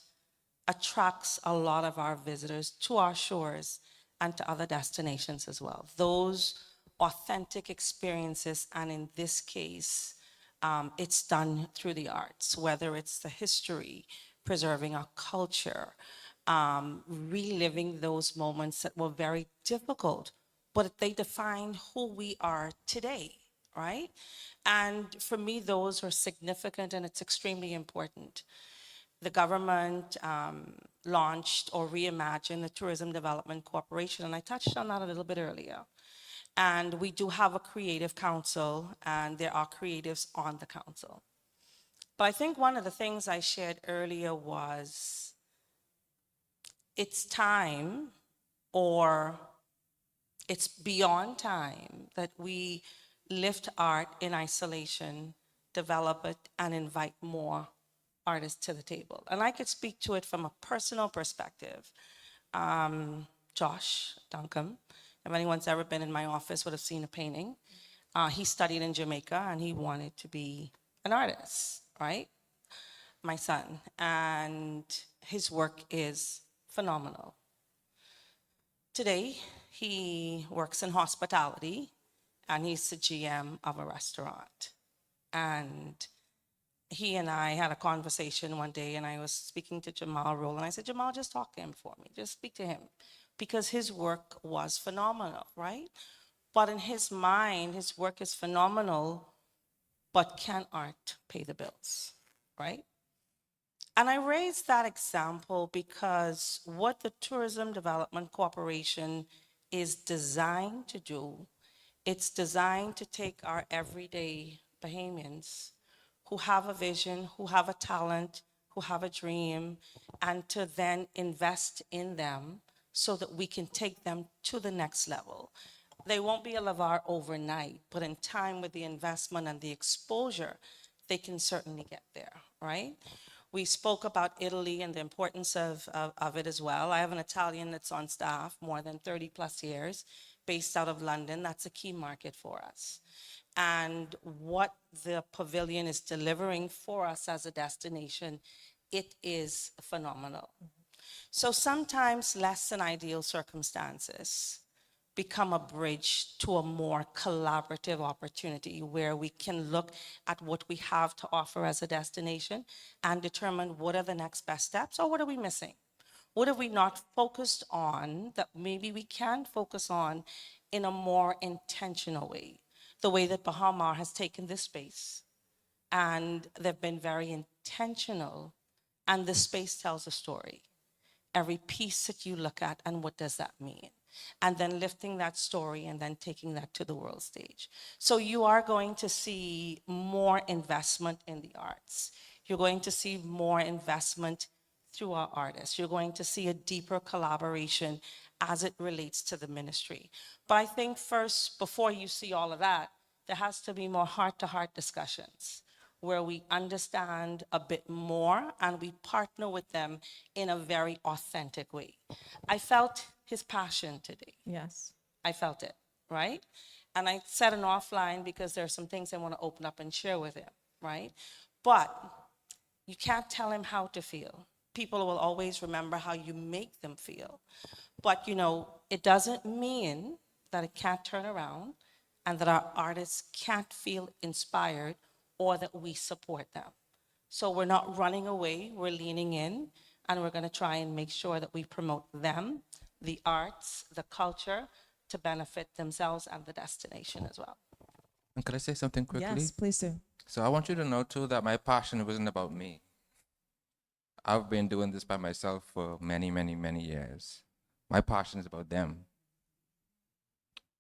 attracts a lot of our visitors to our shores and to other destinations as well. Those authentic experiences, and in this case, it's done through the arts, whether it's the history, preserving our culture, reliving those moments that were very difficult, but they define who we are today, right? And for me, those are significant, and it's extremely important. The government launched or reimagined the Tourism Development Corporation, and I touched on that a little bit earlier. And we do have a creative council, and there are creatives on the council. But I think one of the things I shared earlier was it's time, or it's beyond time, that we lift art in isolation, develop it, and invite more artists to the table. And I could speak to it from a personal perspective. Josh Duncombe, if anyone's ever been in my office, would have seen a painting. He studied in Jamaica, and he wanted to be an artist, right? My son. And his work is phenomenal. Today, he works in hospitality, and he's the GM of a restaurant. And he and I had a conversation one day, and I was speaking to Jamal Roll, and I said, Jamal, just talk to him for me. Just speak to him. Because his work was phenomenal, right? But in his mind, his work is phenomenal, but can art pay the bills, right? And I raise that example because what the Tourism Development Corporation is designed to do, it's designed to take our everyday Bahamians who have a vision, who have a talent, who have a dream, and to then invest in them so that we can take them to the next level. They won't be a Lavar overnight, but in time with the investment and the exposure, they can certainly get there, right? We spoke about Italy and the importance of it as well. I have an Italian that's on staff more than 30 plus years, based out of London. That's a key market for us. And what the pavilion is delivering for us as a destination, it is phenomenal. So sometimes less than ideal circumstances become a bridge to a more collaborative opportunity where we can look at what we have to offer as a destination and determine what are the next best steps, or what are we missing? What have we not focused on that maybe we can focus on in a more intentional way? The way that Bahamas has taken this space, and they've been very intentional, and the space tells a story. Every piece that you look at, and what does that mean? And then lifting that story and then taking that to the world stage. So you are going to see more investment in the arts. You're going to see more investment through our artists. You're going to see a deeper collaboration as it relates to the ministry. But I think first, before you see all of that, there has to be more heart-to-heart discussions where we understand a bit more and we partner with them in a very authentic way. I felt his passion today. Yes. I felt it, right? And I said an offline because there are some things I want to open up and share with him, right? But you can't tell him how to feel. People will always remember how you make them feel. But, you know, it doesn't mean that it can't turn around and that our artists can't feel inspired or that we support them. So we're not running away, we're leaning in, and we're going to try and make sure that we promote them, the arts, the culture, to benefit themselves and the destination as well. And could I say something quickly? Yes, please do. So I want you to know too that my passion wasn't about me. I've been doing this by myself for many, many, many years. My passion is about them.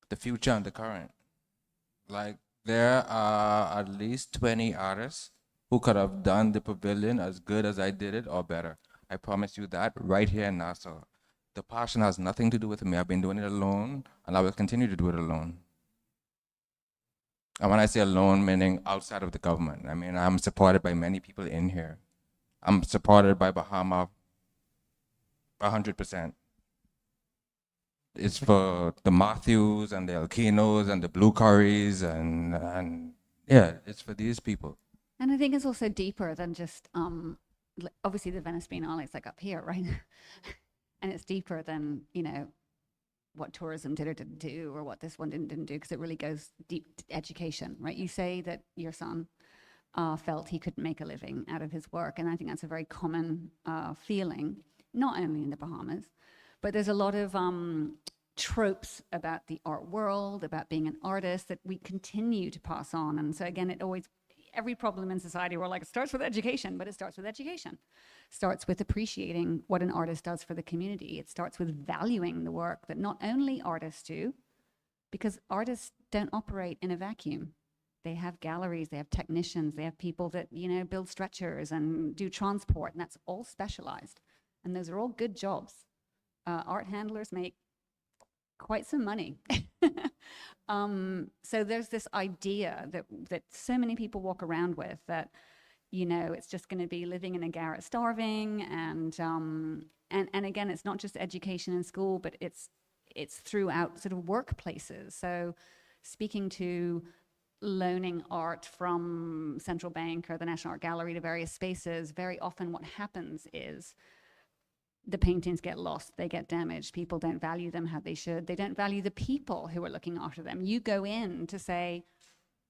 The future and the current. Like, there are at least 20 artists who could have done the pavilion as good as I did it or better. I promise you that right here in Nassau. The passion has nothing to do with me. I've been doing it alone, and I will continue to do it alone. And when I say alone, meaning outside of the government. I mean, I'm supported by many people in here. I'm supported by Bahamas 100%. It's for the Matthews and the Elkinos and the Blue Curries and yeah, it's for these people. And I think it's also deeper than just, obviously the Venice Biennale is like up here, right? And it's deeper than, you know, what tourism did or didn't do or what this one didn't do, because it really goes deep to education, right? You say that your son felt he couldn't make a living out of his work, and I think that's a very common feeling, not only in the Bahamas, but there's a lot of tropes about the art world, about being an artist that we continue to pass on. And so again, every problem in society, we're like, it starts with education, but it starts with education. It starts with appreciating what an artist does for the community. It starts with valuing the work that not only artists do, because artists don't operate in a vacuum. They have galleries, they have technicians, they have people that, you know, build stretchers and do transport, and that's all specialized. And those are all good jobs. Art handlers make quite some money. So there's this idea that so many people walk around with that, you know, it's just going to be living in a garret starving, and again, it's not just education in school, but it's throughout sort of workplaces. So speaking to loaning art from Central Bank or the National Art Gallery to various spaces, very often what happens is the paintings get lost, they get damaged, people don't value them how they should, they don't value the people who are looking after them. You go in to say,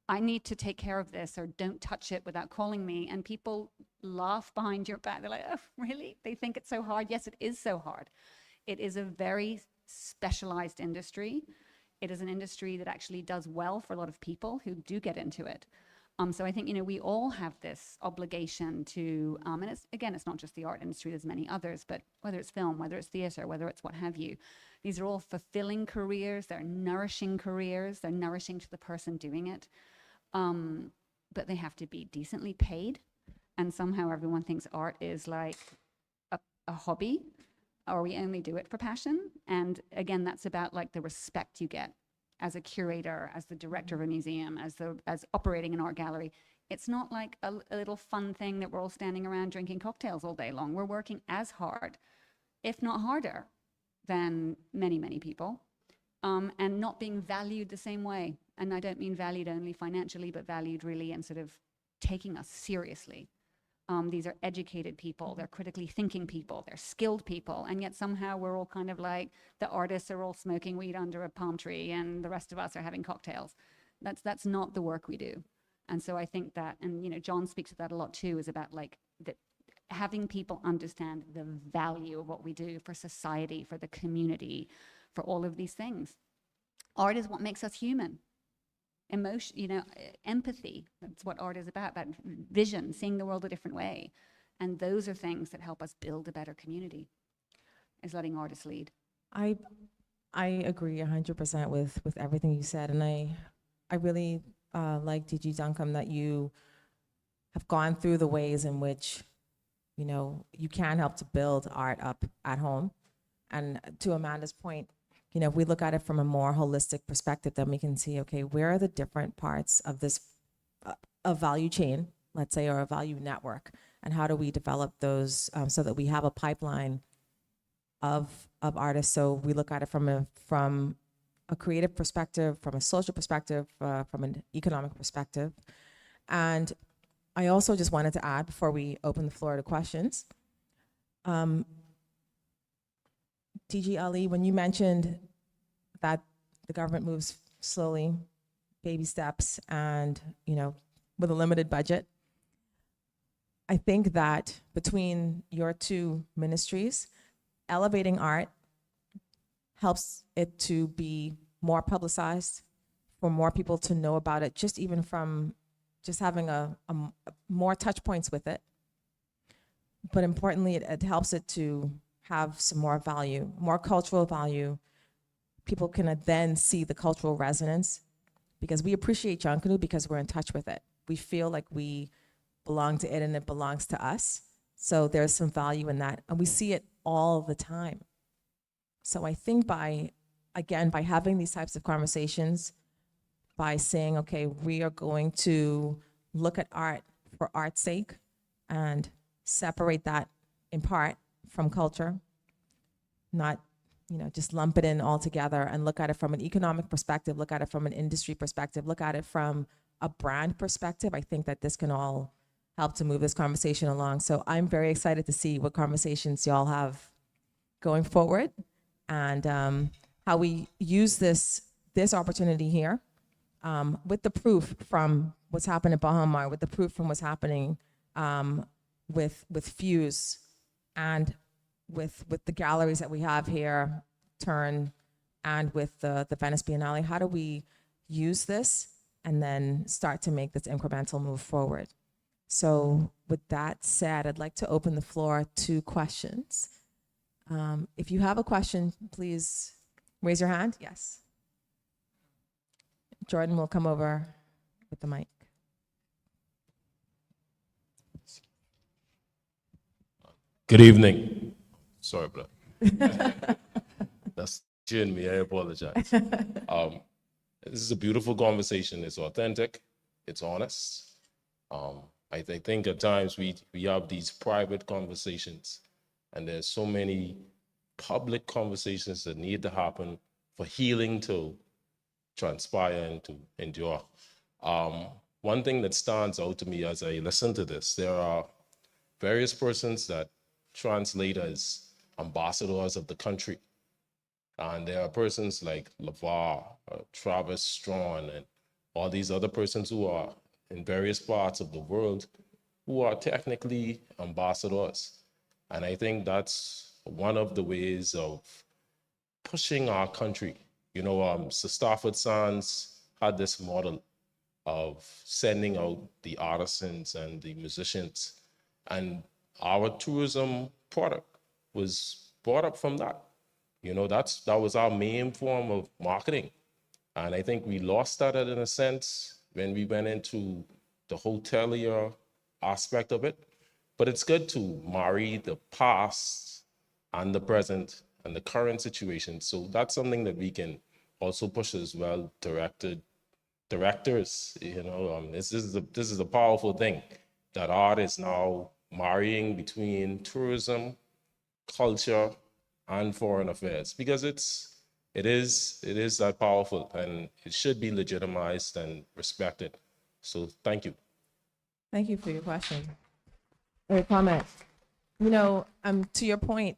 I need to take care of this, or don't touch it without calling me, and people laugh behind your back. They're like, oh, really? They think it's so hard? Yes, it is so hard. It is a very specialized industry. It is an industry that actually does well for a lot of people who do get into it. So I think, we all have this obligation to, and it's not just the art industry, there's many others, but whether it's film, whether it's theater, whether it's what have you, these are all fulfilling careers, they're nourishing careers, they're nourishing to the person doing it. But they have to be decently paid. And somehow everyone thinks art is like a hobby, or we only do it for passion. And again, that's about like the respect you get as a curator, as the director of a museum, as operating an art gallery. It's not like a little fun thing that we're all standing around drinking cocktails all day long. We're working as hard, if not harder, than many, many people, and not being valued the same way. And I don't mean valued only financially, but valued really in sort of taking us seriously. These are educated people, they're critically thinking people, they're skilled people, and yet somehow we're all kind of like, the artists are all smoking weed under a palm tree and the rest of us are having cocktails. That's not the work we do. And so I think that, and John speaks to that a lot too, is about like having people understand the value of what we do for society, for the community, for all of these things. Art is what makes us human. Emotion, empathy, that's what art is about vision, seeing the world a different way. And those are things that help us build a better community, is letting artists lead. I agree 100% with everything you said, and I really like DG Duncombe that you have gone through the ways in which you can help to build art up at home. And to Amanda's point, if we look at it from a more holistic perspective, then we can see, okay, where are the different parts of this a value chain, let's say, or a value network, and how do we develop those so that we have a pipeline of artists? So we look at it from a creative perspective, from a social perspective, from an economic perspective. And I also just wanted to add, before we open the floor to questions, DG Ali, when you mentioned that the government moves slowly, baby steps, and with a limited budget, I think that between your two ministries, elevating art helps it to be more publicized, for more people to know about it, just even from just having a more touch points with it. But importantly, it helps it to have some more value, more cultural value. People can then see the cultural resonance, because we appreciate Junkanoo because we're in touch with it. We feel like we belong to it and it belongs to us. So there's some value in that, and we see it all the time. So I think by having these types of conversations, by saying, okay, we are going to look at art for art's sake and separate that in part from culture, not just lump it in all together, and look at it from an economic perspective, look at it from an industry perspective, look at it from a brand perspective. I think that this can all help to move this conversation along. So I'm very excited to see what conversations y'all have going forward, and how we use this opportunity here with the proof from what's happened at Bahamas, with the proof from what's happening with Fuse, and with the galleries that we have here, Turn, and with the Venice Biennale. How do we use this and then start to make this incremental move forward? So with that said, I'd like to open the floor to questions. If you have a question, please raise your hand. Yes. Jordan will come over with the mic. Good evening. Sorry about that. That's cheering me. I apologize. This is a beautiful conversation. It's authentic. It's honest. I think at times we have these private conversations, and there's so many public conversations that need to happen for healing to transpire and to endure. One thing that stands out to me as I listen to this, there are various persons that translate as ambassadors of the country. And there are persons like Lavar, Travis Strawn, and all these other persons who are in various parts of the world who are technically ambassadors. And I think that's one of the ways of pushing our country. Sir Stafford Sands had this model of sending out the artisans and the musicians. And our tourism product was brought up from that. You know, that was our main form of marketing. And I think we lost that in a sense when we went into the hotelier aspect of it. But it's good to marry the past and the present and the current situation. So that's something that we can also push as well, directors, you know, this is a powerful thing that art is now marrying between tourism, culture, and foreign affairs, because it is that powerful, and it should be legitimized and respected. So thank you. Thank you for your question or your comment. You know, to your point,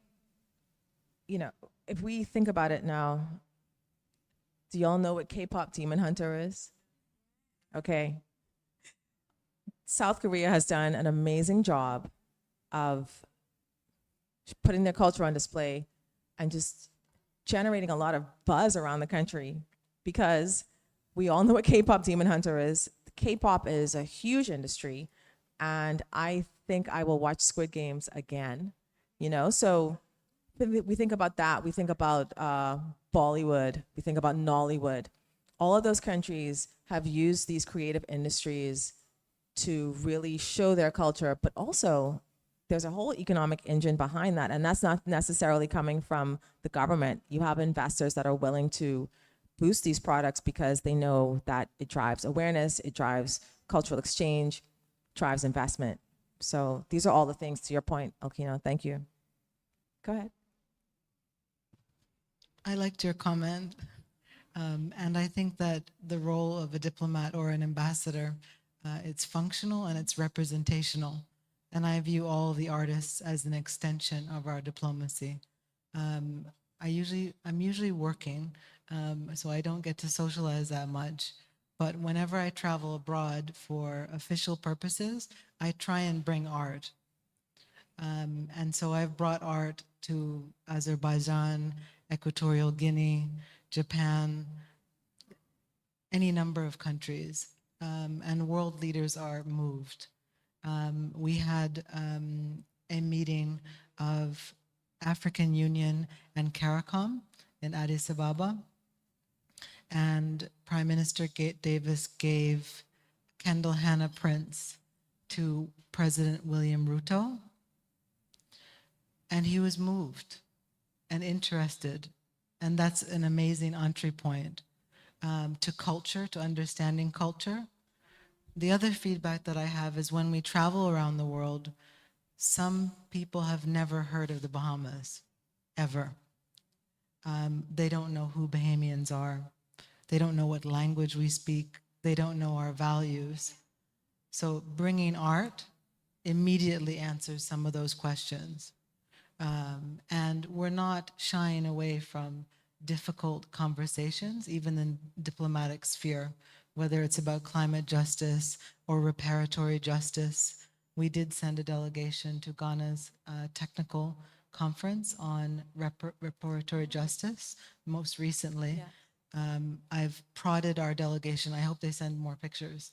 you know, if we think about it now, do y'all know what K-pop Demon Hunter is? Okay. South Korea has done an amazing job of putting their culture on display and just generating a lot of buzz around the country, because we all know what K-pop Demon Hunter is. K-pop is a huge industry, and I think I will watch Squid Games again, you know? So we think about that. We think about Bollywood. We think about Nollywood. All of those countries have used these creative industries to really show their culture, but also there's a whole economic engine behind that, and that's not necessarily coming from the government. You have investors that are willing to boost these products because they know that it drives awareness, it drives cultural exchange, drives investment. So these are all the things, to your point, Elkina. Thank you. Go ahead. I liked your comment. And I think that the role of a diplomat or an ambassador, it's functional and it's representational. And I view all the artists as an extension of our diplomacy. I'm usually working, so I don't get to socialize that much. But whenever I travel abroad for official purposes, I try and bring art. And so I've brought art to Azerbaijan, Equatorial Guinea, Japan, any number of countries, and world leaders are moved. We had a meeting of African Union and CARICOM in Addis Ababa, and Prime Minister Davis gave Kendall Hannah Prince to President William Ruto, and he was moved and interested, and that's an amazing entry point to culture, to understanding culture. The other feedback that I have is when we travel around the world, some people have never heard of the Bahamas, ever. They don't know who Bahamians are. They don't know what language we speak. They don't know our values. So bringing art immediately answers some of those questions. And we're not shying away from difficult conversations, even in diplomatic sphere, whether it's about climate justice or reparatory justice. We did send a delegation to Ghana's technical conference on reparatory justice most recently. Yeah. I've prodded our delegation. I hope they send more pictures.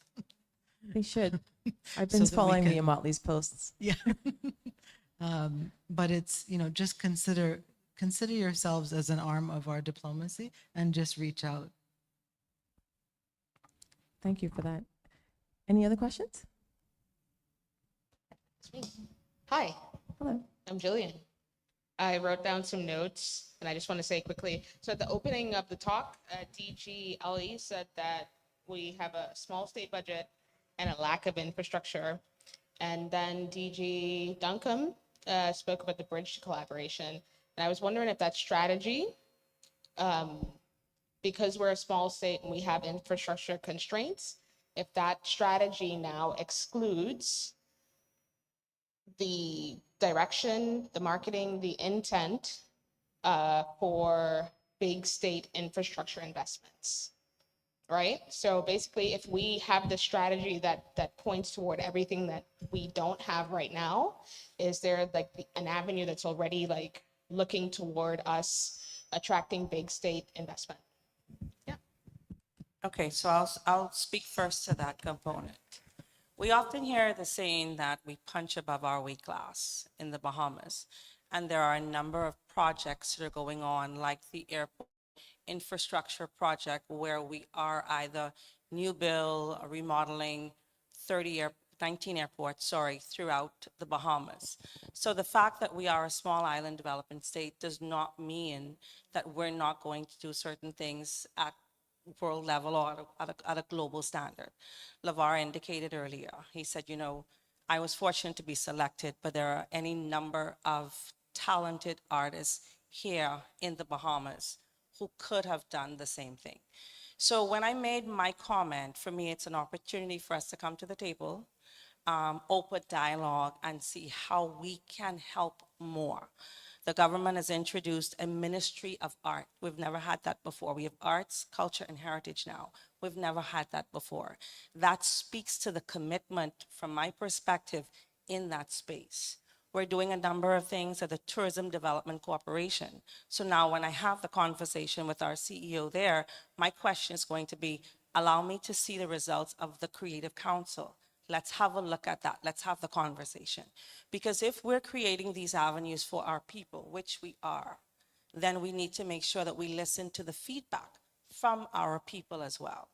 They should. I've been following the Motley's posts. Yeah. But it's, you know, just consider yourselves as an arm of our diplomacy and just reach out. Thank you for that. Any other questions? It's me. Hi. Hello. I'm Jillian. I wrote down some notes, and I just want to say quickly. So at the opening of the talk, DG Ali said that we have a small state budget and a lack of infrastructure. And then DG Duncombe spoke about the bridge to collaboration. And I was wondering if that strategy, because we're a small state and we have infrastructure constraints, if that strategy now excludes the direction, the marketing, the intent for big state infrastructure investments, right? So basically, if we have the strategy that points toward everything that we don't have right now, is there like an avenue that's already like looking toward us attracting big state investment? Yeah. Okay, so I'll speak first to that component. We often hear the saying that we punch above our weight class in the Bahamas, and there are a number of projects that are going on, like the airport infrastructure project, where we are either new build or remodeling 19 airports, throughout the Bahamas. So the fact that we are a small island development state does not mean that we're not going to do certain things at world level or at a global standard. Lavar indicated earlier, he said, I was fortunate to be selected, but there are any number of talented artists here in the Bahamas who could have done the same thing. So when I made my comment, for me, it's an opportunity for us to come to the table, open dialogue, and see how we can help more. The government has introduced a Ministry of Art. We've never had that before. We have arts, culture, and heritage now. We've never had that before. That speaks to the commitment, from my perspective, in that space. We're doing a number of things at the Tourism Development Corporation. So now when I have the conversation with our CEO there, my question is going to be, allow me to see the results of the Creative Council. Let's have a look at that. Let's have the conversation. Because if we're creating these avenues for our people, which we are, then we need to make sure that we listen to the feedback from our people as well.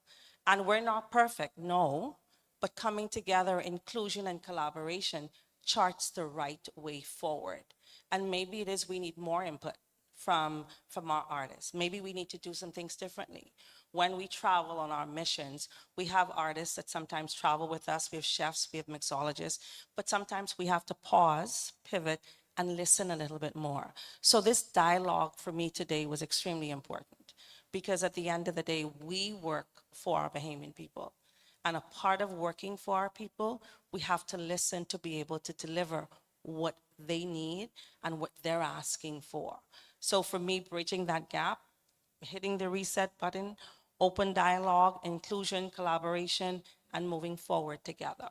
And we're not perfect, no, but coming together, inclusion and collaboration charts the right way forward. And maybe it is we need more input from our artists. Maybe we need to do some things differently. When we travel on our missions, we have artists that sometimes travel with us. We have chefs, we have mixologists, but sometimes we have to pause, pivot, and listen a little bit more. So this dialogue for me today was extremely important, because at the end of the day, we work for our Bahamian people. And a part of working for our people, we have to listen to be able to deliver what they need and what they're asking for. So for me, bridging that gap, hitting the reset button, open dialogue, inclusion, collaboration, and moving forward together.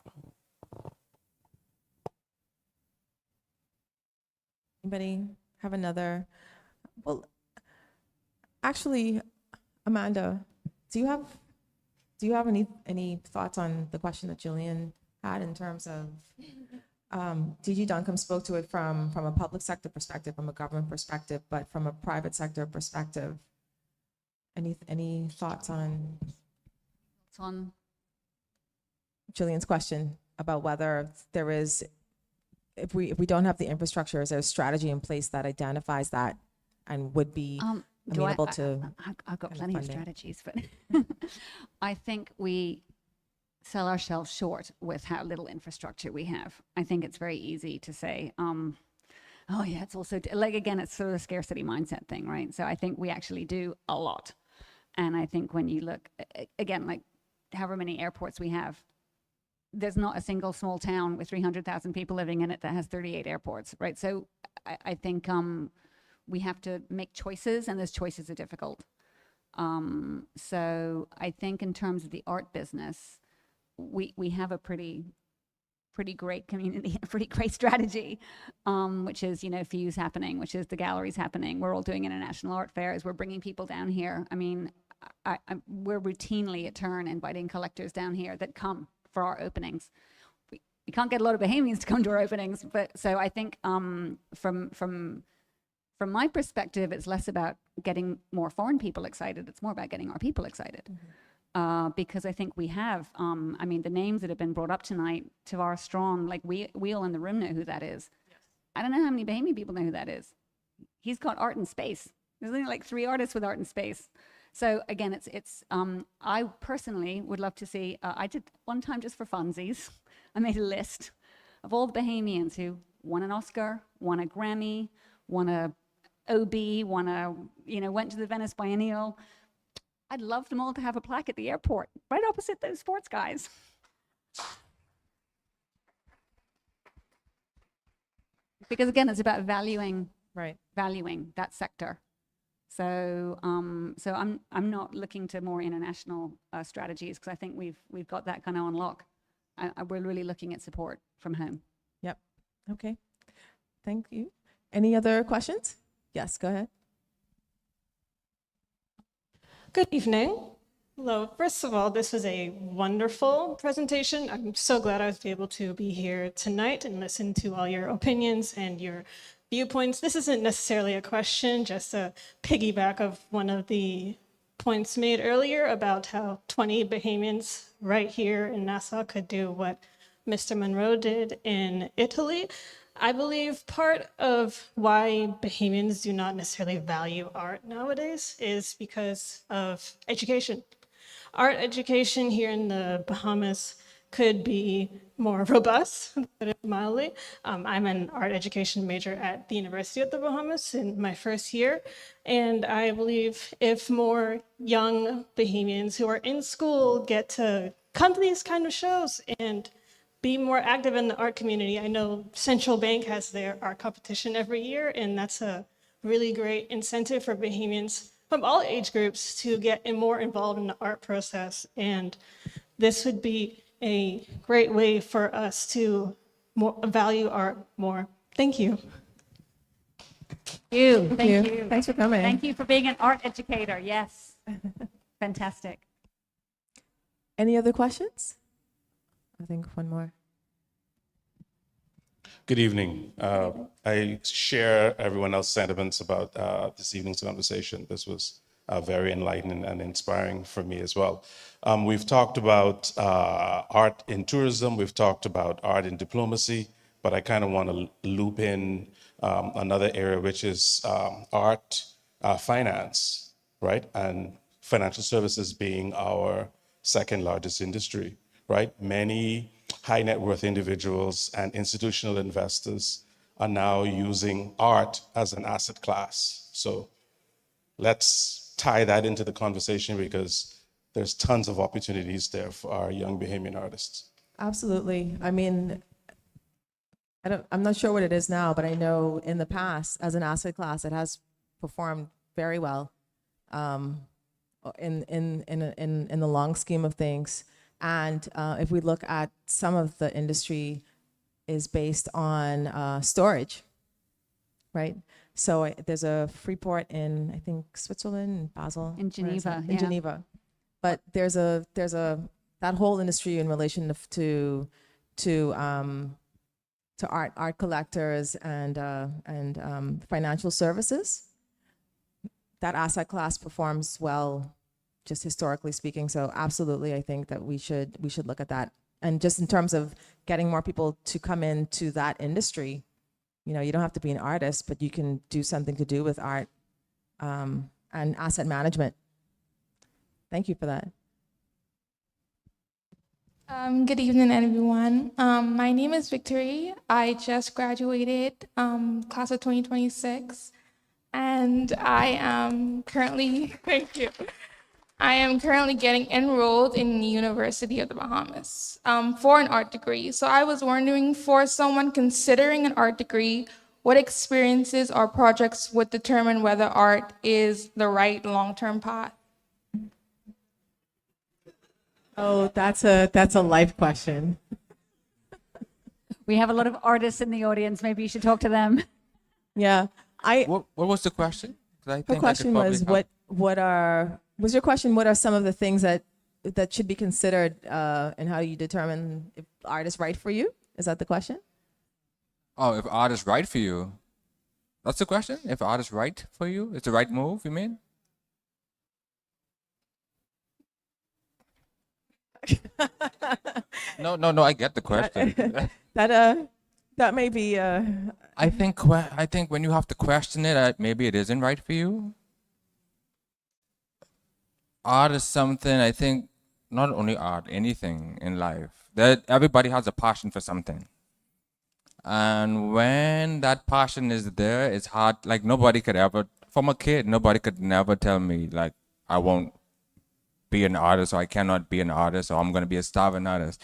Anybody have another? Well, actually, Amanda, do you have any thoughts on the question that Jillian had in terms of DG Duncombe spoke to it from a public sector perspective, from a government perspective, but from a private sector perspective. Any thoughts on Jillian's question about whether there is, if we don't have the infrastructure, is there a strategy in place that identifies that and would be amenable to? I've got plenty of funding? strategies, but I think we sell ourselves short with how little infrastructure we have. I think it's very easy to say, oh yeah, it's also, like, again, it's sort of a scarcity mindset thing, right? So I think we actually do a lot. And I think when you look, again, like however many airports we have, there's not a single small town with 300,000 people living in it that has 38 airports, right? So I think we have to make choices, and those choices are difficult. So I think in terms of the art business, we have a pretty great community, a pretty great strategy, which is, Fuse happening, which is the galleries happening. We're all doing international art fairs. We're bringing people down here. I mean, we're routinely at Turn inviting collectors down here that come for our openings. We can't get a lot of Bahamians to come to our openings, but so I think from my perspective, it's less about getting more foreign people excited. It's more about getting our people excited. Mm-hmm. Because I think we have, the names that have been brought up tonight, Tavar Strong, like we all in the room know who that is. Yes. I don't know how many Bahamian people know who that is. He's got art and space. There's only like 3 artists with art and space. So again, I personally would love to see, I did one time just for funsies, I made a list of all the Bahamians who won an Oscar, won a Grammy, won a OB, went to the Venice Biennale. I'd love them all to have a plaque at the airport, right opposite those sports guys. Because again, it's about valuing that sector. So, I'm not looking to more international strategies, because I think we've got that kind of on lock. We're really looking at support from home. Yep. Okay. Thank you. Any other questions? Yes, go ahead. Good evening. Hello. First of all, this was a wonderful presentation. I'm so glad I was able to be here tonight and listen to all your opinions and your viewpoints. This isn't necessarily a question, just a piggyback of one of the points made earlier about how 20 Bahamians right here in Nassau could do what Mr. Munroe did in Italy. I believe part of why Bahamians do not necessarily value art nowadays is because of education. Art education here in the Bahamas could be more robust, to put it mildly. I'm an art education major at the University of the Bahamas in my first year, and I believe if more young Bahamians who are in school get to come to these kind of shows and be more active in the art community. I know Central Bank has their art competition every year, and that's a really great incentive for Bahamians from all age groups to get more involved in the art process. And this would be a great way for us to value art more. Thank you. Thank you. Thanks for coming. Thank you for being an art educator. Yes. Fantastic. Any other questions? I think one more. Good evening. I share everyone else's sentiments about this evening's conversation. This was very enlightening and inspiring for me as well. We've talked about art in tourism. We've talked about art in diplomacy, but I kind of want to loop in another area, which is art finance, right? And financial services being our second largest industry, right? Many high net worth individuals and institutional investors are now using art as an asset class. So let's tie that into the conversation because there's tons of opportunities there for our young Bahamian artists. Absolutely. I mean, I'm not sure what it is now, but I know in the past, as an asset class, it has performed very well in the long scheme of things. And if we look at some of the industry is based on storage, right? So there's a free port in, I think, Switzerland, Basel. In Geneva, In Geneva. But there's that whole industry in relation to art collectors and financial services. That asset class performs well, just historically speaking. So absolutely, I think that we should look at that. And just in terms of getting more people to come into that industry, you know, you don't have to be an artist, but you can do something to do with art and asset management. Thank you for that. Good evening, everyone. My name is Victory. I just graduated, class of 2026, and I am currently, thank you. I am currently getting enrolled in the University of the Bahamas for an art degree. So I was wondering, for someone considering an art degree, what experiences or projects would determine whether art is the right long-term path? Oh, that's a life question. We have a lot of artists in the audience. Maybe you should talk to them. Yeah, What was the question? 'Cause I the think I question could was probably help. was your question, what are some of the things that should be considered and how you determine if art is right for you? Is that the question? Oh, if art is right for you. That's the question? If art is right for you? It's the right move, you mean? No, I get the question. That may be I think when you have to question it, maybe it isn't right for you. Art is something, I think, not only art, anything in life, that everybody has a passion for something. And when that passion is there, it's hard, like nobody could ever, from a kid, nobody could never tell me, like, I won't be an artist, or I cannot be an artist, or I'm going to be a starving artist.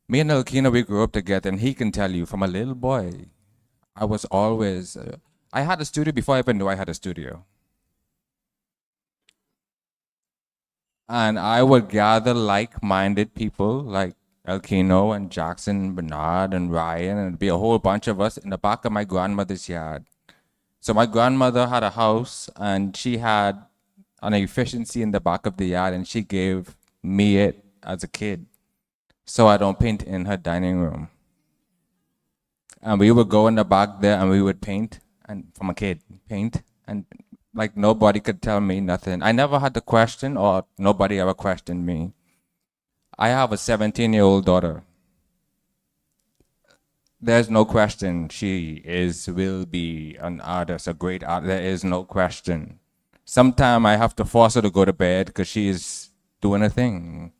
Me and Elkina, we grew up together, and he can tell you, from a little boy, I was always, I had a studio before I even knew I had a studio. And I would gather like-minded people like Elkino and Jackson, Bernard and Ryan, and it'd be a whole bunch of us in the back of my grandmother's yard. So my grandmother had a house, and she had an efficiency in the back of the yard, and she gave me it as a kid, so I don't paint in her dining room. And we would go in the back there and we would paint, and from a kid, paint, and like nobody could tell me nothing. I never had to question, or nobody ever questioned me. I have a 17-year-old daughter. There's no question she will be an artist, a great artist. There is no question. Sometimes I have to force her to go to bed because she's doing a thing.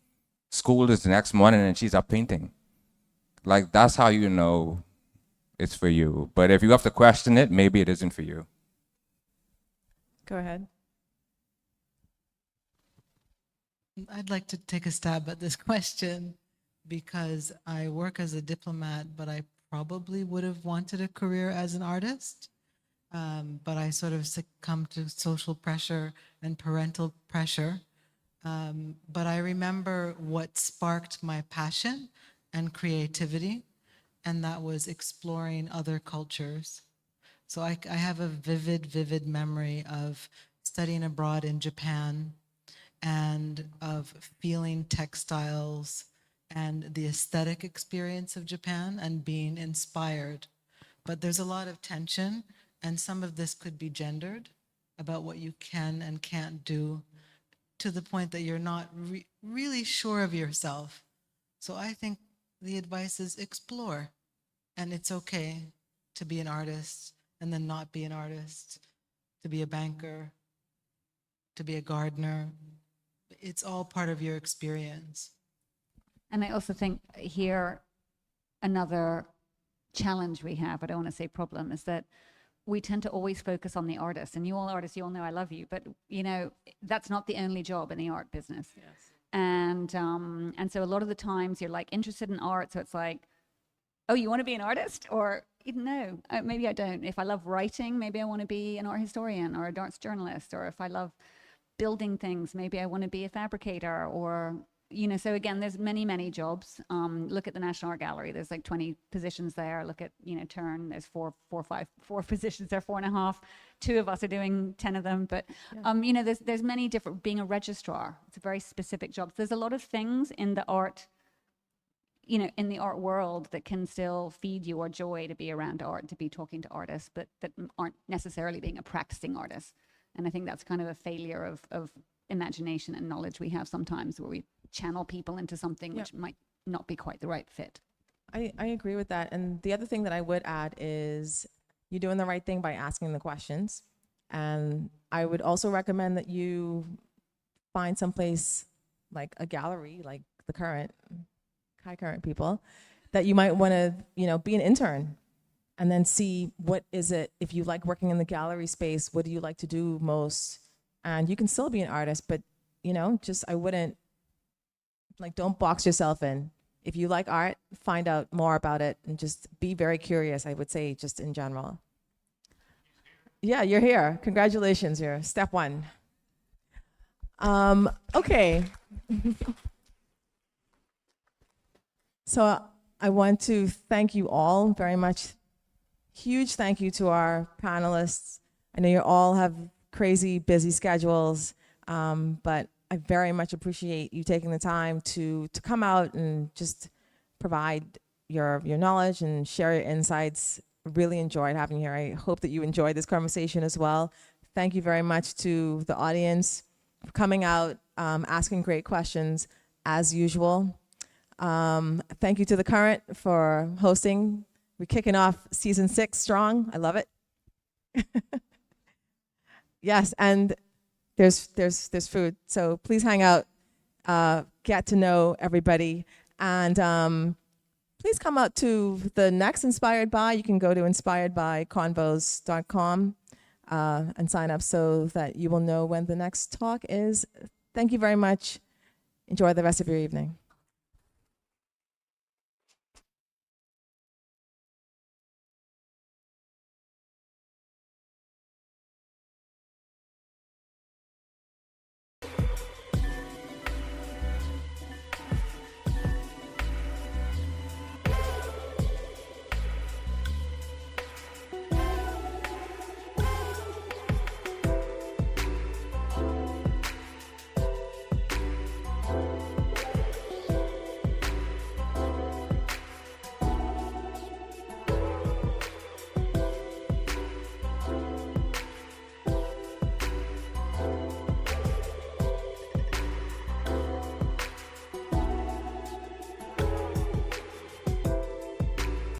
School is the next morning and she's up painting. Like, that's how you know it's for you. But if you have to question it, maybe it isn't for you. Go ahead. I'd like to take a stab at this question because I work as a diplomat, but I probably would have wanted a career as an artist. But I sort of succumbed to social pressure and parental pressure. But I remember what sparked my passion and creativity, and that was exploring other cultures. So I have a vivid memory of studying abroad in Japan and of feeling textiles and the aesthetic experience of Japan and being inspired. But there's a lot of tension, and some of this could be gendered about what you can and can't do, to the point that you're not really sure of yourself. So I think the advice is explore, and it's okay to be an artist and then not be an artist, to be a banker, to be a gardener. It's all part of your experience. And I also think here another challenge we have, I don't want to say problem, is that we tend to always focus on the artist. And you all artists, you all know I love you, but you know, that's not the only job in the art business. Yes. And so a lot of the times you're like interested in art, so it's like, oh, you want to be an artist? Or no, maybe I don't. If I love writing, maybe I want to be an art historian or a arts journalist. Or if I love building things, maybe I want to be a fabricator. Or, you know, so again, there's many jobs. Look at the National Art Gallery. There's like 20 positions there. Look at, you know, Turn. There's four positions there, 4.5. 2 of us are doing 10 of them. But, you know, there's many different, being a registrar, it's a very specific job. So there's a lot of things in the art, you know, in the art world that can still feed you or joy to be around art, to be talking to artists, but that aren't necessarily being a practicing artist. And I think that's kind of a failure of imagination and knowledge we have sometimes, where we channel people into something which might not be quite the right fit. I agree with that. And the other thing that I would add is you're doing the right thing by asking the questions. And I would also recommend that you find someplace like a gallery, like the current people, that you might want to, you know, be an intern and then see what is it, if you like working in the gallery space, what do you like to do most? And you can still be an artist, but, you know, just, I wouldn't, like, don't box yourself in. If you like art, find out more about it and just be very curious, I would say, just in general. Yeah, you're here. Congratulations, you're step 1. Okay. So I want to thank you all very much. Huge thank you to our panelists. I know you all have crazy busy schedules, but I very much appreciate you taking the time to come out and just provide your knowledge and share your insights. Really enjoyed having you here. I hope that you enjoyed this conversation as well. Thank you very much to the audience for coming out, asking great questions as usual. Thank you to The Current for hosting. We're kicking off season 6 strong. I love it. Yes, and there's food. So please hang out, get to know everybody, and please come out to the next Inspired By. You can go to inspiredbyconvos.com and sign up so that you will know when the next talk is. Thank you very much. Enjoy the rest of your evening.